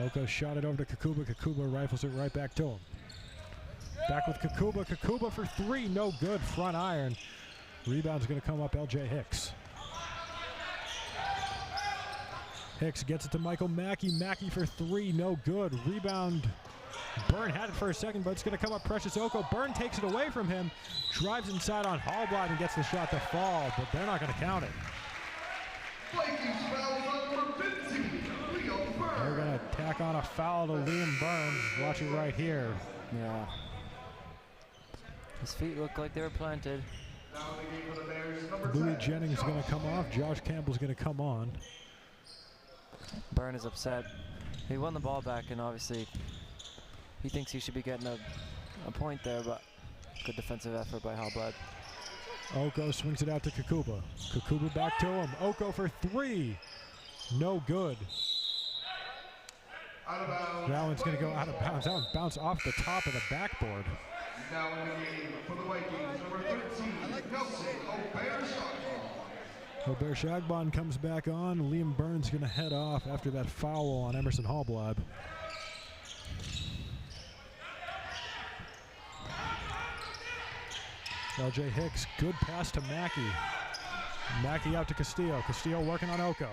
Oko shot it over to Kakuba. Kakuba rifles it right back to him. Back with Kakuba. Kakuba for three. No good. Front iron. Rebound's going to come up LJ Hicks. Hicks gets it to Michael Mackey. Mackey for three. No good. Rebound. Byrne had it for a second, but it's going to come up Precious Oko. Byrne takes it away from him. Drives inside on Hallblad and gets the shot to fall, but they're not going to count it. They're going to tack on a foul to Liam Byrne. Watch it right here. Yeah. His feet look like they were planted. Louis Jennings is going to come off. Josh Campbell's going to come on. Byrne is upset. He won the ball back, and obviously he thinks he should be getting a point there, but good defensive effort by Hallblad. Oko swings it out to Kakuba. Kakuba back to him. Oko for three. No good. That one's going to go out of bounds. That one bounced off the top of the backboard. Now in the game for the Vikings, number 13, Nelson Ober Shagbon comes back on. Liam Byrne's going to head off after that foul on Emerson Hallblad. LJ Hicks, good pass to Mackey. Mackey out to Castillo. Castillo working on Oko.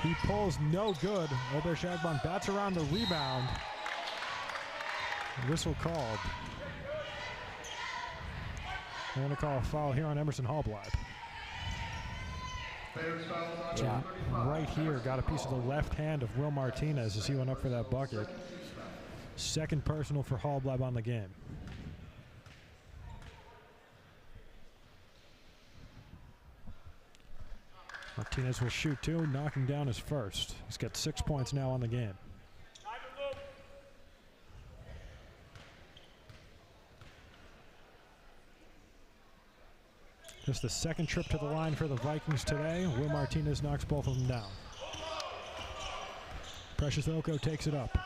He pulls, no good. Ober Shagbon bats around the rebound. Whistle called. They're going to call a foul here on Emerson Hallblad. Yeah. Right here, got a piece of the left hand of Will Martinez as he went up for that bucket. Second personal for Hallblad on the game. Martinez will shoot two, knocking down his first. He's got 6 points now on the game. Just the second trip to the line for the Vikings today. Will Martinez knocks both of them down. Precious Oko takes it up.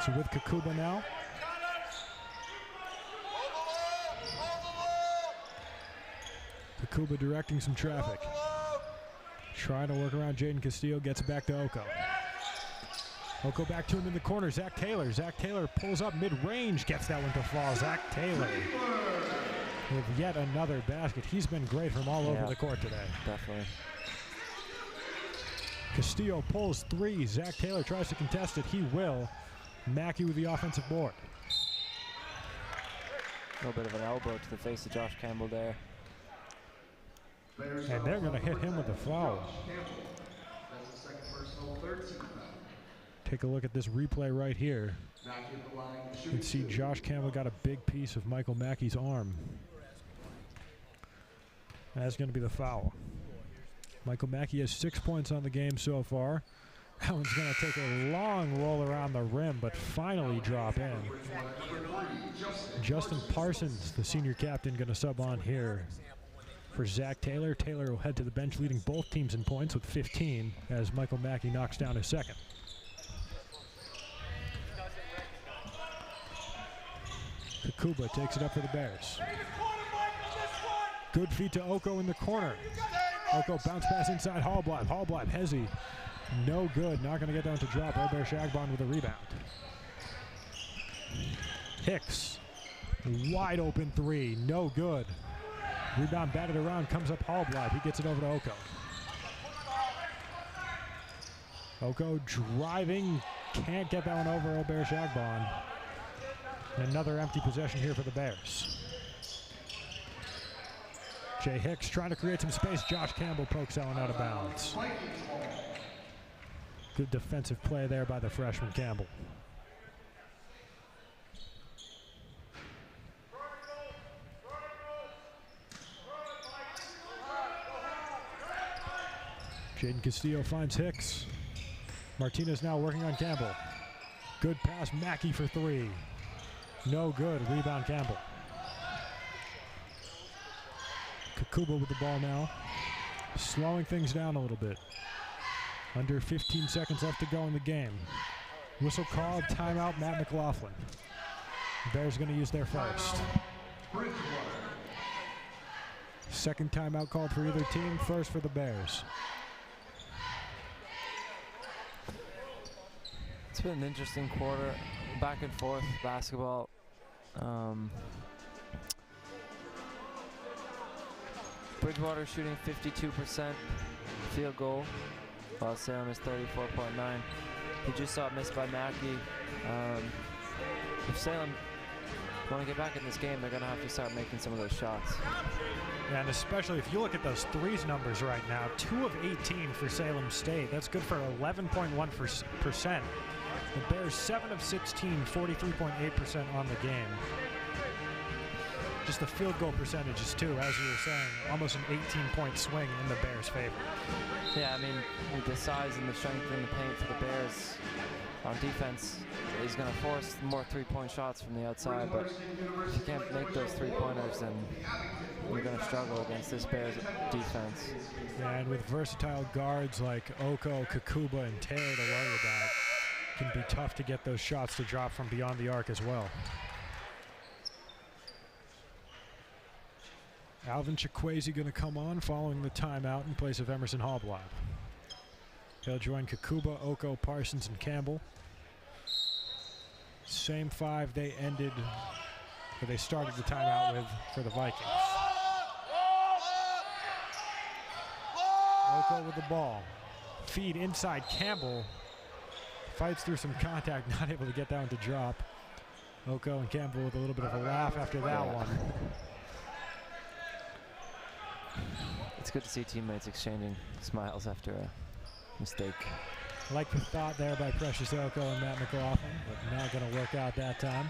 So with Kakuba now. Kakuba directing some traffic. Trying to work around Jaden Castillo, gets it back to Oko. Oko back to him in the corner, Zach Taylor. Zach Taylor pulls up mid-range, gets that one to fall. Zach Taylor with yet another basket. He's been great from all over the court today. Definitely. Castillo pulls three. Zach Taylor tries to contest it. He will. Mackey with the offensive board. A little bit of an elbow to the face of Josh Campbell there. And they're going to hit him with a foul. Take a look at this replay right here. You can see Josh Campbell got a big piece of Michael Mackey's arm. That's going to be the foul. Michael Mackey has 6 points on the game so far. That one's going to take a long roll around the rim, but finally drop in. Justin Parsons, the senior captain, going to sub on here for Zach Taylor. Taylor will head to the bench, leading both teams in points with 15 as Michael Mackey knocks down his second. Kakuba takes it up for the Bears. Good feed to Oko in the corner. Oko bounce pass inside Hallblad. Hallblad, Hezzy. No good. Not going to get down to drop. Ober Shagbon with a rebound. Hicks. Wide open three. No good. Rebound batted around. Comes up Hallblad. He gets it over to Oko. Oko driving. Can't get that one over Ober Shagbon. And another empty possession here for the Bears. Jay Hicks trying to create some space. Josh Campbell pokes that one out of bounds. Good defensive play there by the freshman Campbell. Jaden Castillo finds Hicks. Martinez now working on Campbell. Good pass, Mackey for three. No good, rebound Campbell. Kakuba with the ball now. Slowing things down a little bit. Under 15 seconds left to go in the game. Whistle called, timeout, Matt McLaughlin. The Bears going to use their first. Second timeout called for either team, first for the Bears. It's been an interesting quarter, back and forth basketball. Bridgewater shooting 52% field goal, while Salem is 34.9. He just saw it missed by Mackey. If Salem want to get back in this game, they're going to have to start making some of those shots. Yeah, and especially if you look at those threes numbers right now, 2 of 18 for Salem State. That's good for 11.1%. The Bears 7 of 16, 43.8% on the game. Just the field goal percentages too, as you were saying, almost an 18-point swing in the Bears' favor. Yeah, I mean, with the size and the strength in the paint for the Bears on defense is going to force more three-point shots from the outside, but if you can't make those three-pointers, then you're going to struggle against this Bears defense. Yeah, and with versatile guards like Oko, Kakuba, and Taylor to worry about, it can be tough to get those shots to drop from beyond the arc as well. Alvin Chikwueze going to come on following the timeout in place of Emerson Hallblad. He'll join Kakuba, Oko, Parsons, and Campbell. Same 5 they ended, or they started the timeout with for the Vikings. Oko with the ball. Feed inside Campbell. Fights through some contact, not able to get that one to drop. Oko and Campbell with a little bit of a laugh after that one. It's good to see teammates exchanging smiles after a mistake. Like the thought there by Precious Oko and Matt McLaughlin, but not going to work out that time.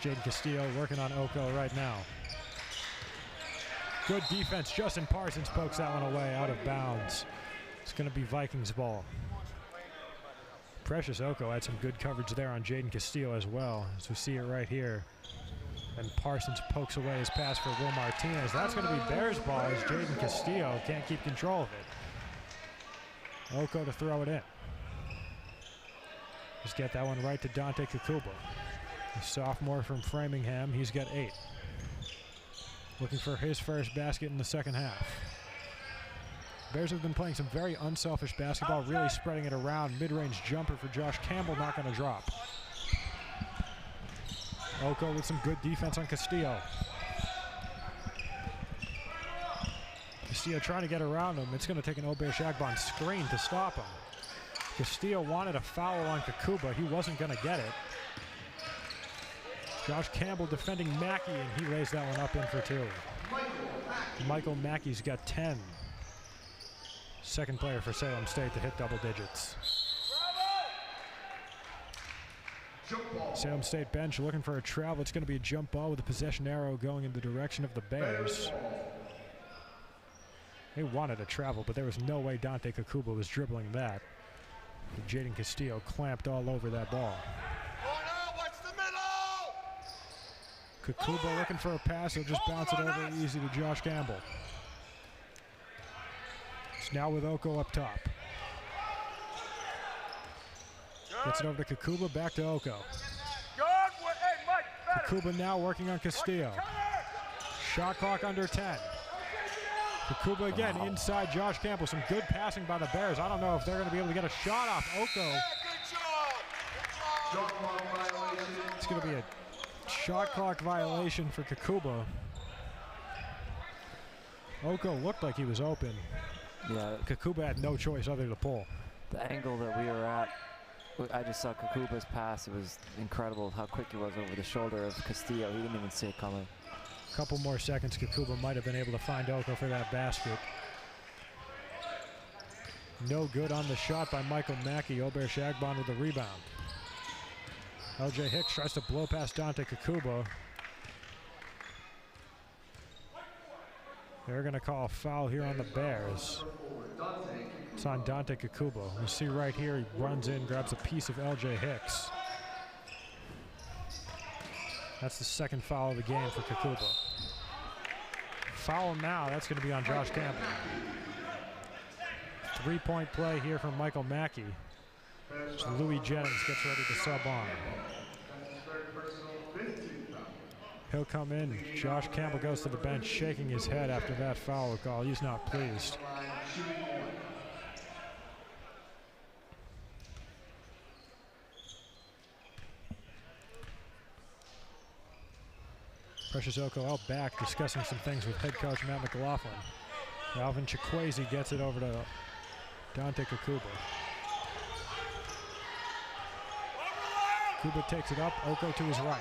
Jaden Castillo working on Oko right now. Good defense. Justin Parsons pokes that one away out of bounds. It's going to be Vikings ball. Precious Oko had some good coverage there on Jaden Castillo as well, as we see it right here. And Parsons pokes away his pass for Will Martinez. That's going to be Bears ball as Jaden Castillo can't keep control of it. Oko to throw it in. Just get that one right to Dante Kakuba. The sophomore from Framingham, he's got 8. Looking for his first basket in the second half. Bears have been playing some very unselfish basketball, really spreading it around. Mid-range jumper for Josh Campbell, not going to drop. Oko with some good defense on Castillo. Castillo trying to get around him. It's going to take an Obeir Shagbon screen to stop him. Castillo wanted a foul on Kakuba. He wasn't going to get it. Josh Campbell defending Mackey, and he lays that one up in for 2. Michael Mackey's got 10. Second player for Salem State to hit double digits. Salem State bench looking for a travel. It's going to be a jump ball with a possession arrow going in the direction of the Bears. They wanted a travel, but there was no way Dante Kakuba was dribbling that. Jaden Castillo clamped all over that ball. Kakuba looking for a pass. He'll just bounce it over easy to Josh Campbell. It's now with Oko up top. Gets it over to Kakuba, back to Oko. Kakuba now working on Castillo. Shot clock under 10. Kakuba again inside Josh Campbell. Some good passing by the Bears. I don't know if they're going to be able to get a shot off Oko. It's going to be a shot clock violation for Kakuba. Oko looked like he was open. Yeah. Kakuba had no choice other to pull. The angle that we were at I just saw Kakuba's pass. It was incredible how quick he was over the shoulder of Castillo. He didn't even see it coming. A couple more seconds, Kakuba might have been able to find Oko for that basket. No good on the shot by Michael Mackey. Ober Shagbon with the rebound. LJ Hicks tries to blow past Dante Kakuba. They're going to call a foul here on the Bears. It's on Dante Kakuba. You see right here, he runs in, grabs a piece of LJ Hicks. That's the second foul of the game for Kakuba. Foul now, that's going to be on Josh Campbell. 3-point play here from Michael Mackey. So Louis Jennings gets ready to sub on. He'll come in. Josh Campbell goes to the bench, shaking his head after that foul call. He's not pleased. Precious Oko out back discussing some things with head coach Matt McLaughlin. Alvin Chikwueze gets it over to Dante Kakuba. Kakuba takes it up, Oko to his right.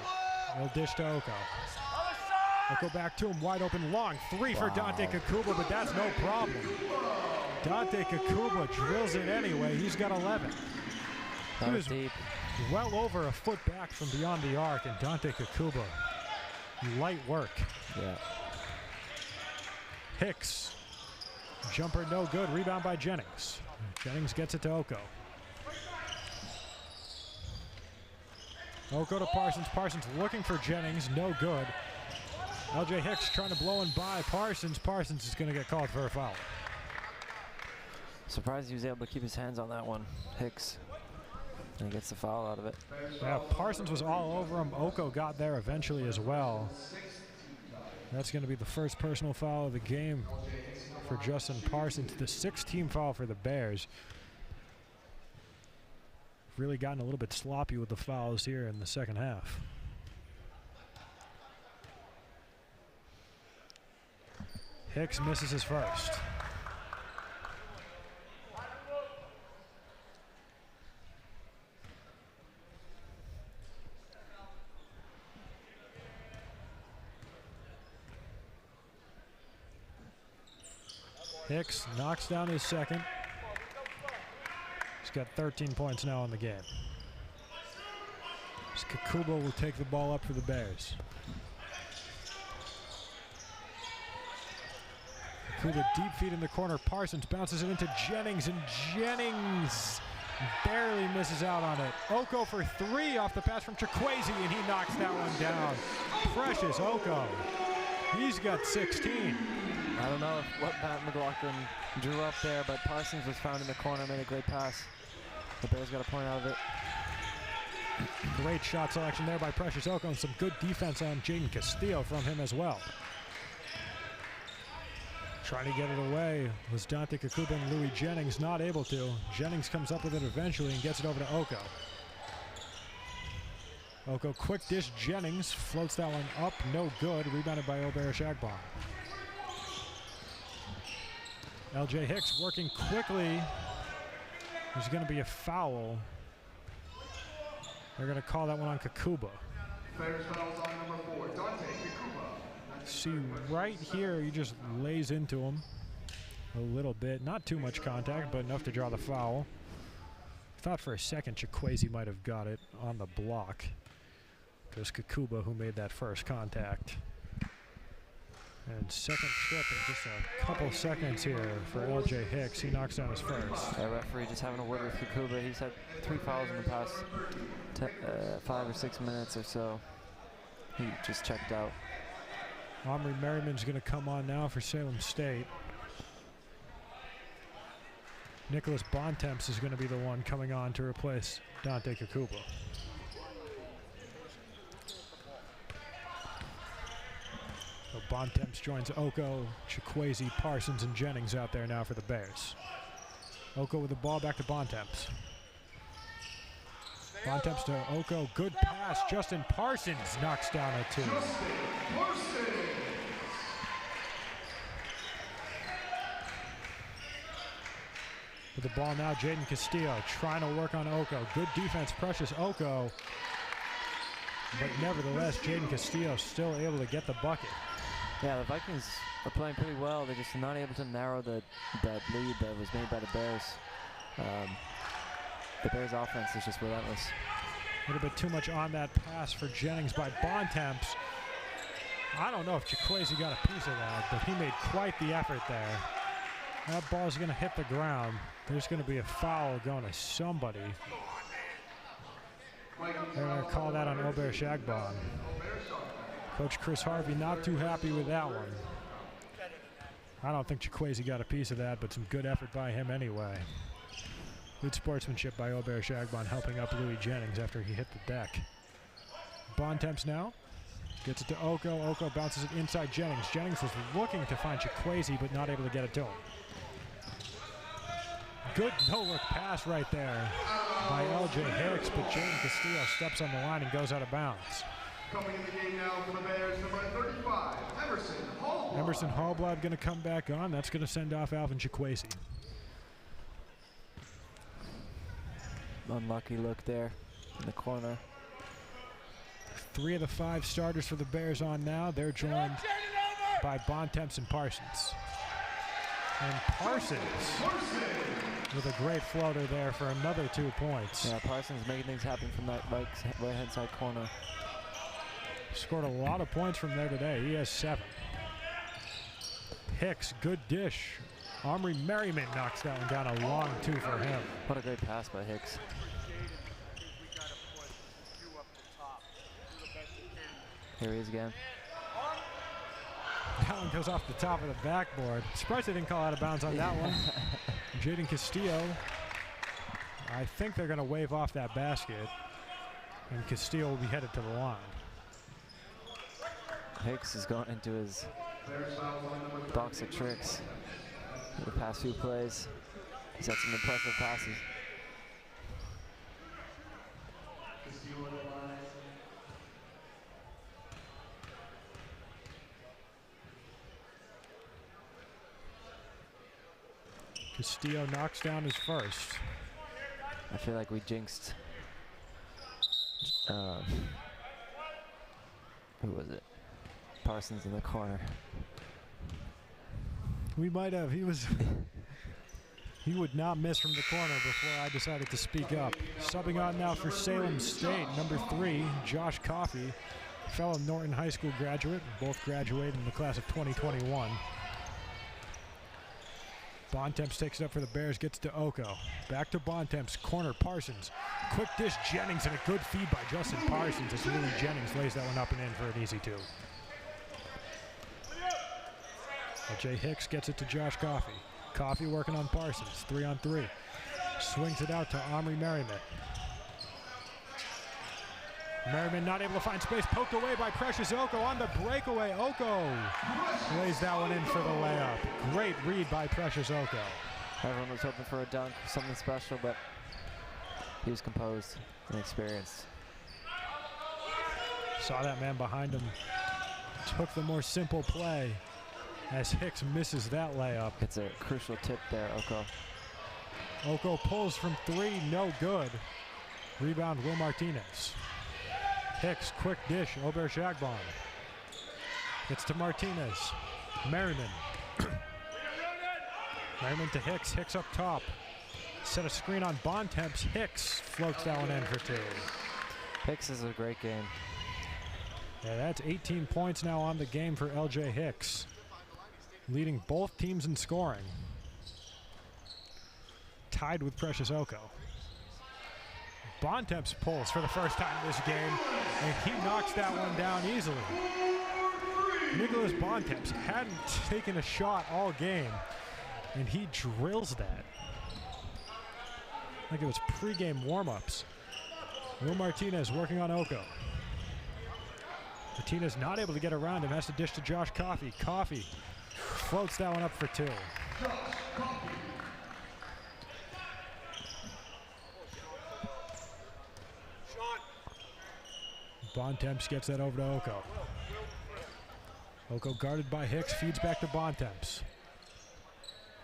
He'll dish to Oko. Oko back to him, wide open, long three for Dante Kakuba, but that's no problem. Dante Kakuba drills it anyway. He's got 11. He was deep. Well over a foot back from beyond the arc, and Dante Kakuba, light work. Yeah. Hicks, jumper no good, rebound by Jennings. Jennings gets it to Oko. Oko to Parsons. Parsons looking for Jennings, no good. LJ Hicks trying to blow and by Parsons. Parsons is going to get called for a foul. Surprised he was able to keep his hands on that one, Hicks. And he gets the foul out of it. Yeah, Parsons was all over him. Oko got there eventually as well. That's going to be the first personal foul of the game for Justin Parsons. The 6th-team foul for the Bears. Really gotten a little bit sloppy with the fouls here in the second half. Hicks misses his first. Hicks knocks down his second. He's got 13 points now in the game. Kakuba will take the ball up for the Bears. Kakuba deep feed in the corner. Parsons bounces it into Jennings, and Jennings barely misses out on it. Oko for 3 off the pass from Chikwueze, and he knocks that one down. Precious Oko. He's got 16. I don't know what Matt McLaughlin drew up there, but Parsons was found in the corner, made a great pass. The Bears got a point out of it. Great shot selection there by Precious Oko, and some good defense on Jaden Castillo from him as well. Trying to get it away was Dante Kakuba and Louis Jennings, not able to. Jennings comes up with it eventually and gets it over to Oko. Oko quick dish, Jennings floats that one up, no good, rebounded by Ober Shagbon. LJ Hicks working quickly. There's going to be a foul. They're going to call that one on Kakuba. Bears fouls on number 4, Dante Kakuba. See, right here, he just lays into him a little bit. Not too much contact, but enough to draw the foul. Thought for a second Chikwueze might have got it on the block. It was Kakuba who made that first contact. And second trip in just a couple seconds here for LJ Hicks. He knocks down his first. The referee just having a word with Kakuba. He's had 3 fouls in the past 5 or 6 minutes or so. He just checked out. Omri Merriman's going to come on now for Salem State. Nicholas Bontemps is going to be the one coming on to replace Dante Kakuba. So Bontemps joins Oko, Chikwueze, Parsons, and Jennings out there now for the Bears. Oko with the ball back to Bontemps. Bontemps to Oko, good pass. Justin Parsons knocks down a 2. With the ball now, Jaden Castillo trying to work on Oko. Good defense, Precious Oko. But nevertheless, Jaden Castillo still able to get the bucket. Yeah, the Vikings are playing pretty well. They're just not able to narrow that lead that was made by the Bears. The Bears' offense is just relentless. A little bit too much on that pass for Jennings by Bontemps. I don't know if Chikwueze got a piece of that, but he made quite the effort there. That ball's going to hit the ground. There's going to be a foul going to somebody. They're going to call that on Ober Shagbon. Coach Chris Harvey not too happy with that one. I don't think Chikwueze got a piece of that, but some good effort by him anyway. Good sportsmanship by Ober Shagbon helping up Louis Jennings after he hit the deck. Bontemps now gets it to Oko. Oko bounces it inside Jennings. Jennings was looking to find Chikwueze, but not able to get it to him. Good no-look pass right there by L.J. Hicks, but Jaden Castillo steps on the line and goes out of bounds. Coming in the game now for the Bears, number 35, Emerson Hallblad. Emerson Hallblad going to come back on. That's going to send off Alvin Chikwueze. Unlucky look there in the corner. 3 of the 5 starters for the Bears on now. They're joined by Bontemps and Parsons. And Parsons with a great floater there for another 2 points. Yeah, Parsons making things happen from that right-hand side corner. Scored a lot of points from there today. He has 7. Hicks, good dish. Omri Merriman knocks that one down, a long 2 for him. What a great pass by Hicks. Here he is again. That one goes off the top of the backboard. Surprised they didn't call out of bounds on that one. Jaden Castillo, I think they're going to wave off that basket, and Castillo will be headed to the line. Hicks is going into his box of tricks. The past few plays, he's had some impressive passes. Castillo knocks down his first. I feel like we jinxed. Who was it? Parsons in the corner. We might have. He was. He would not miss from the corner before I decided to speak up. Subbing on now for Salem State, number 3, Josh Coffey, fellow Norton High School graduate. Both graduated in the class of 2021. Bontemps takes it up for the Bears, gets to Oko. Back to Bontemps, corner Parsons. Quick dish Jennings and a good feed by Justin Parsons as Louis Jennings lays that one up and in for an easy 2. Jay Hicks gets it to Josh Coffey. Coffey working on Parsons, 3-on-3. Swings it out to Omri Merriman. Merriman not able to find space, poked away by Precious Oko on the breakaway. Oko lays that one in for the layup. Great read by Precious Oko. Everyone was hoping for a dunk, something special, but he was composed and experienced. Saw that man behind him. Took the more simple play as Hicks misses that layup. It's a crucial tip there, Oko. Oko pulls from 3, no good. Rebound, Will Martinez. Hicks, quick dish, Ober Shagbon. Gets to Martinez. Merriman. Merriman to Hicks, Hicks up top. Set a screen on Bontemps. Hicks floats that one in for 2. Hicks is a great game. Yeah, that's 18 points now on the game for L.J. Hicks, leading both teams in scoring. Tied with Precious Oko. Bontemps pulls for the first time this game, and he knocks that one down easily. Nicholas Bontemps hadn't taken a shot all game, and he drills that. Like it was pregame warm-ups. Will Martinez working on Oko. Martinez not able to get around him, has to dish to Josh Coffey. Coffey floats that one up for 2. Bontemps gets that over to Oko. Oko guarded by Hicks, feeds back to Bontemps.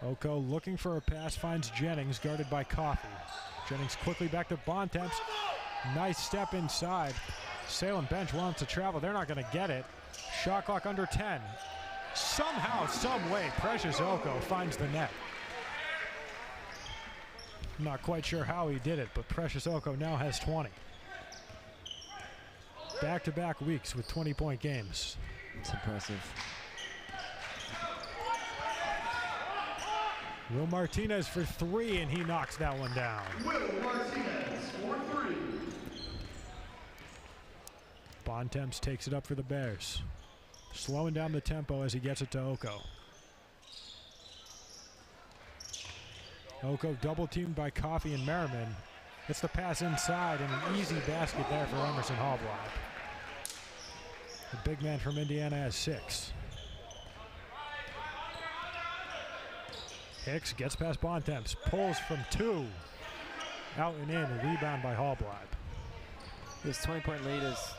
Oko looking for a pass, finds Jennings, guarded by Coffey. Jennings quickly back to Bontemps. Nice step inside. Salem bench wants to travel. They're not going to get it. Shot clock under 10. Somehow, some way, Precious Oko finds the net. Not quite sure how he did it, but Precious Oko now has 20. Back-to-back weeks with 20-point games. It's impressive. Will Martinez for 3, and he knocks that one down. Will Martinez for 3. Bontemps takes it up for the Bears. Slowing down the tempo as he gets it to Oko. Oko double teamed by Coffey and Merriman. Gets the pass inside and an easy basket there for Emerson Hallblad. The big man from Indiana has 6. Hicks gets past Bontemps, pulls from 2. Out and in, a rebound by Hallblad. This 20-point lead is,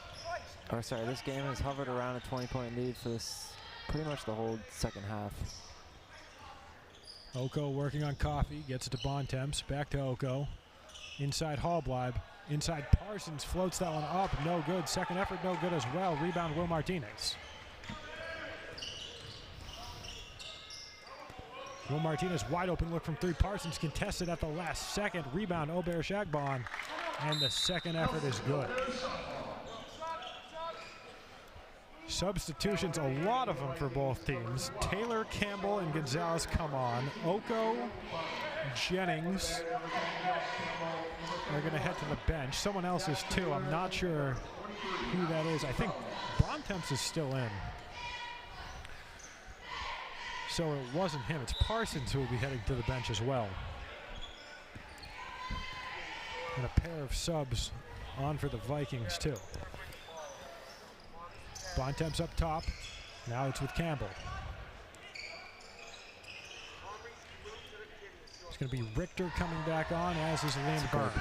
this game has hovered around a 20-point lead for this pretty much the whole second half. Oko working on Coffey, gets it to Bontemps, back to Oko. Inside Hallblad, inside Parsons, floats that one up, no good. Second effort, no good as well. Rebound, Will Martinez. Will Martinez, wide open look from 3. Parsons contested at the last second. Rebound, Ober Shagbon, and the second effort is good. Substitutions, a lot of them for both teams. Taylor, Campbell, and Gonzalez come on. Oko, Jennings are going to head to the bench. Someone else is too. I'm not sure who that is. I think Bontemps is still in. So it wasn't him. It's Parsons who will be heading to the bench as well. And a pair of subs on for the Vikings too. Bontemps up top. Now it's with Campbell. It's going to be Richter coming back on, as is Liam Burke.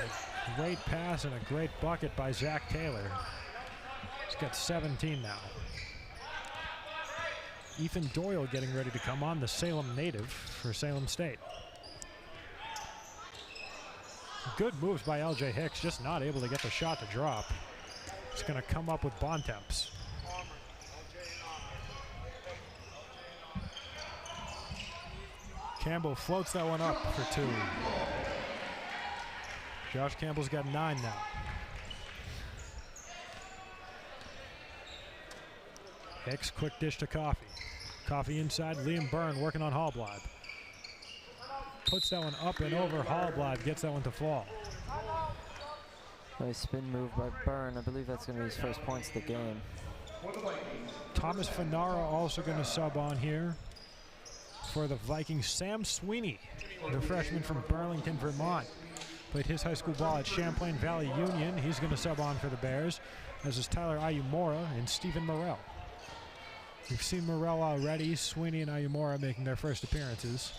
A great pass and a great bucket by Zach Taylor. He's got 17 now. Ethan Doyle getting ready to come on, the Salem native for Salem State. Good moves by LJ Hicks, just not able to get the shot to drop. It's going to come up with Bontemps. Campbell floats that one up for 2. Josh Campbell's got 9 now. Hicks, quick dish to Coffey. Coffey inside, Liam Byrne working on Hallblad. Puts that one up and over Hallblad, gets that one to fall. Nice spin move by Byrne. I believe that's going to be his first points of the game. Thomas Fanara also going to sub on here for the Vikings. Sam Sweeney, the freshman from Burlington, Vermont. Played his high school ball at Champlain Valley Union. He's going to sub on for the Bears, as is Tyler Ayumora and Stephen Morrell. We've seen Morrell already. Sweeney and Ayumora making their first appearances.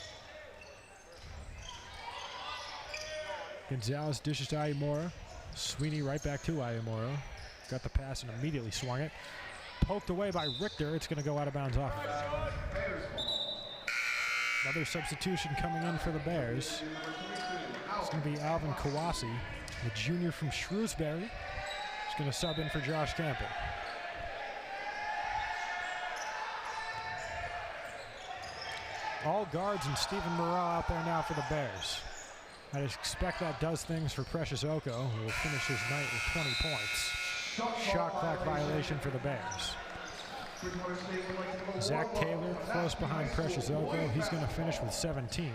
Gonzalez dishes to Ayumora. Sweeney right back to Ayumora. Got the pass and immediately swung it. Poked away by Richter. It's going to go out of bounds off of it. Another substitution coming in for the Bears. It's going to be Alvin Kawasi, the junior from Shrewsbury. He's going to sub in for Josh Campbell. All guards and Stephen Morrell out there now for the Bears. I expect that does things for Precious Oko, who will finish his night with 20 points. Shot clock violation for the Bears. Zach Taylor close behind Precious Oko. He's going to finish with 17.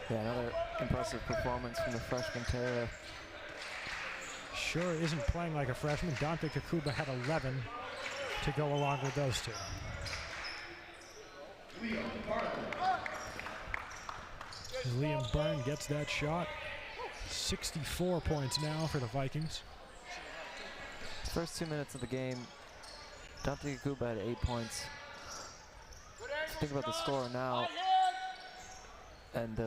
Yeah, another impressive performance from the freshman Taylor. Sure isn't playing like a freshman. Dante Kakuba had 11 to go along with those two. Liam Byrne gets that shot. 64 points now for the Vikings. First 2 minutes of the game, Dante Kakuba had 8 points. Think about the score now. And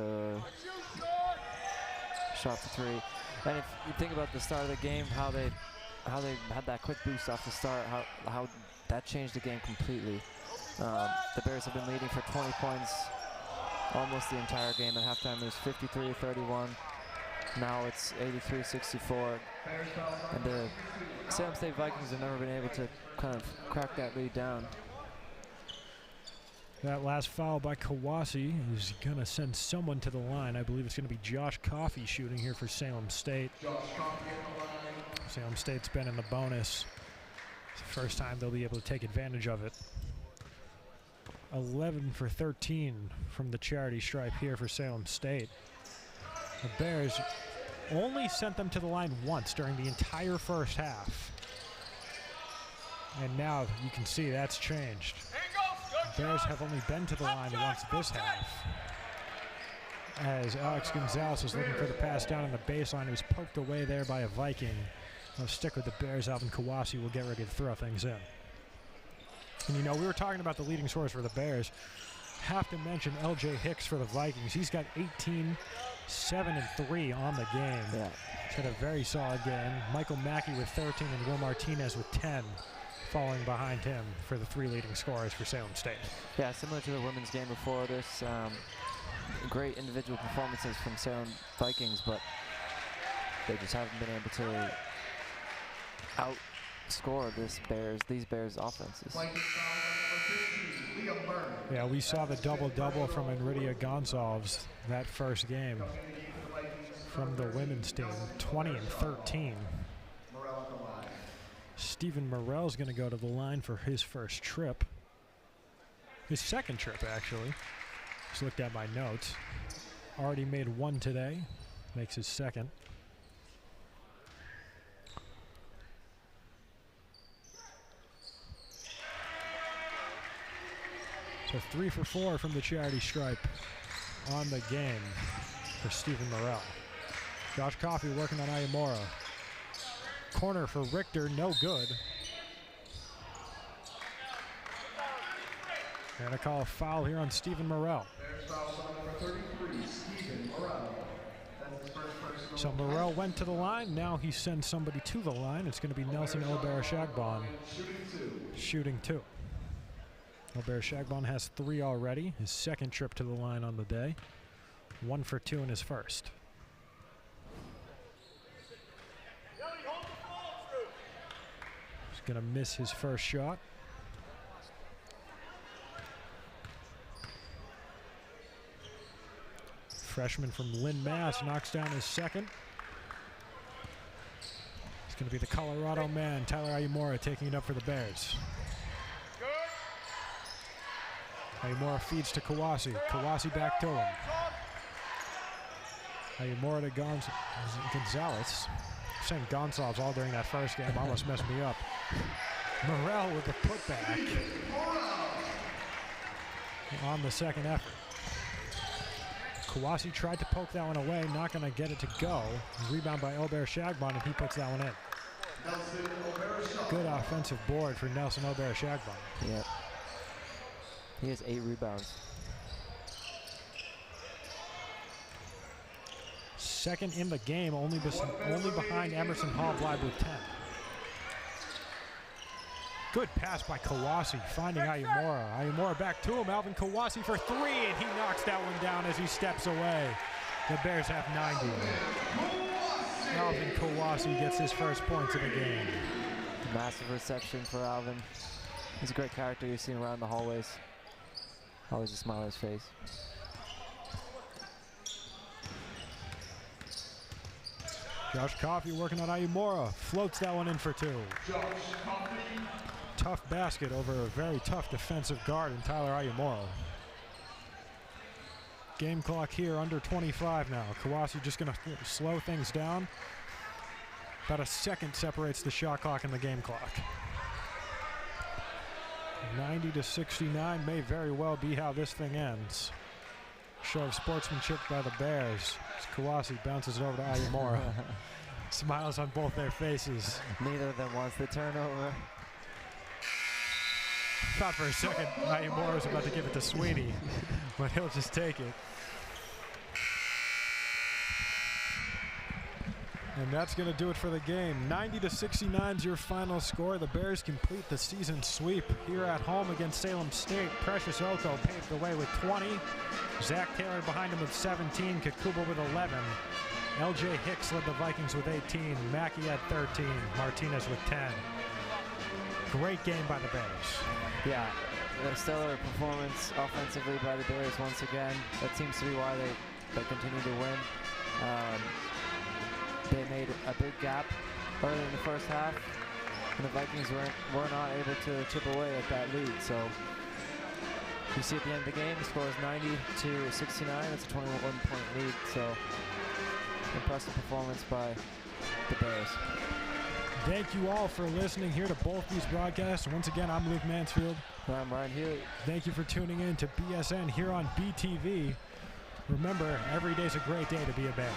shot for 3. And if you think about the start of the game, how they how they had that quick boost off the start, how that changed the game completely. The Bears have been leading for 20 points almost the entire game. At halftime it was 53-31. Now it's 83-64. And the Salem State Vikings have never been able to kind of crack that lead down. That last foul by Kawasi is going to send someone to the line. I believe it's going to be Josh Coffey shooting here for Salem State. Salem State's been in the bonus. It's the first time they'll be able to take advantage of it. 11 for 13 from the charity stripe here for Salem State. The Bears only sent them to the line once during the entire first half. And now you can see that's changed. The Bears have only been to the line once this half. As Alex Gonzalez was looking for the pass down on the baseline, it was poked away there by a Viking. They'll stick with the Bears. Alvin Kawasi will get ready to throw things in. And you know, we were talking about the leading scorers for the Bears. Have to mention LJ Hicks for the Vikings. He's got 18, 7, and 3 on the game. Yeah. He's had a very solid game. Michael Mackey with 13 and Will Martinez with 10. Falling behind him for the 3 leading scorers for Salem State. Yeah, similar to the women's game before this. Great individual performances from Salem Vikings, but they just haven't been able to outscore these Bears offenses. Yeah, we saw the double-double from Enridia Gonsalves that first game from the women's team, 20 and 13. Stephen Morrell's going to go to the line for his first trip. His second trip, actually. Just looked at my notes. Already made 1 today. Makes his second. So 3 for 4 from the charity stripe on the game for Stephen Morrell. Josh Coffey working on Ayamura. Corner for Richter, no good. And a call a foul here on Stephen Morrell. So Morrell went to the line. Now he sends somebody to the line. It's going to be Nelson Elbera-Shagbon shooting 2. Elbera-Shagbon has 3 already. His second trip to the line on the day. 1 for 2 in his first. He's going to miss his first shot. Freshman from Lynn, Mass. Knocks down his second. It's going to be the Colorado man, Tyler Ayamura, taking it up for the Bears. Ayamura feeds to Kawasi. Kawasi back to him. Ayamura to Gonzalez. I'm saying Gonzalez all during that first game. Almost messed me up. Morrell with the putback on the second effort. Kawasi tried to poke that one away, not going to get it to go. Rebound by Elbera-Shagbon, and he puts that one in. Good offensive board for Nelson Elbera-Shagbon. Yep. He has 8 rebounds. Second in the game, only behind Emerson Hall Blythe with 10. Good pass by Kawasi, finding Ayamura. Ayamura back to him, Alvin Kawasi for 3, and he knocks that one down as he steps away. The Bears have 90. Alvin Kawasi gets his first points of the game. Massive reception for Alvin. He's a great character you've seen around the hallways. Always a smile on his face. Josh Coffey working on Ayamura. Floats that one in for 2. Tough basket over a very tough defensive guard in Tyler Ayamura. Game clock here under 25 now. Kawasi just going to slow things down. About a second separates the shot clock and the game clock. 90-69 may very well be how this thing ends. Show of sportsmanship by the Bears. As Kawasi bounces it over to Ayamura. Smiles on both their faces. Neither of them wants the turnover. Thought for a second Ayamura was about to give it to Sweeney, but he'll just take it. And that's going to do it for the game. 90-69 is your final score. The Bears complete the season sweep here at home against Salem State. Precious Oko paved the way with 20. Zach Taylor behind him with 17. Kakuba with 11. LJ Hicks led the Vikings with 18. Mackey had 13. Martinez with 10. Great game by the Bears. Yeah, a stellar performance offensively by the Bears once again. That seems to be why they continue to win. They made a big gap early in the first half, and the Vikings were not able to chip away at that lead. So you see at the end of the game, the score is 90-69. It's a 21-point lead. So impressive performance by the Bears. Thank you all for listening here to both these broadcasts. Once again, I'm Luke Mansfield. I'm Ryan Healy. Thank you for tuning in to BSN here on BTV. Remember, every day's a great day to be a Bear.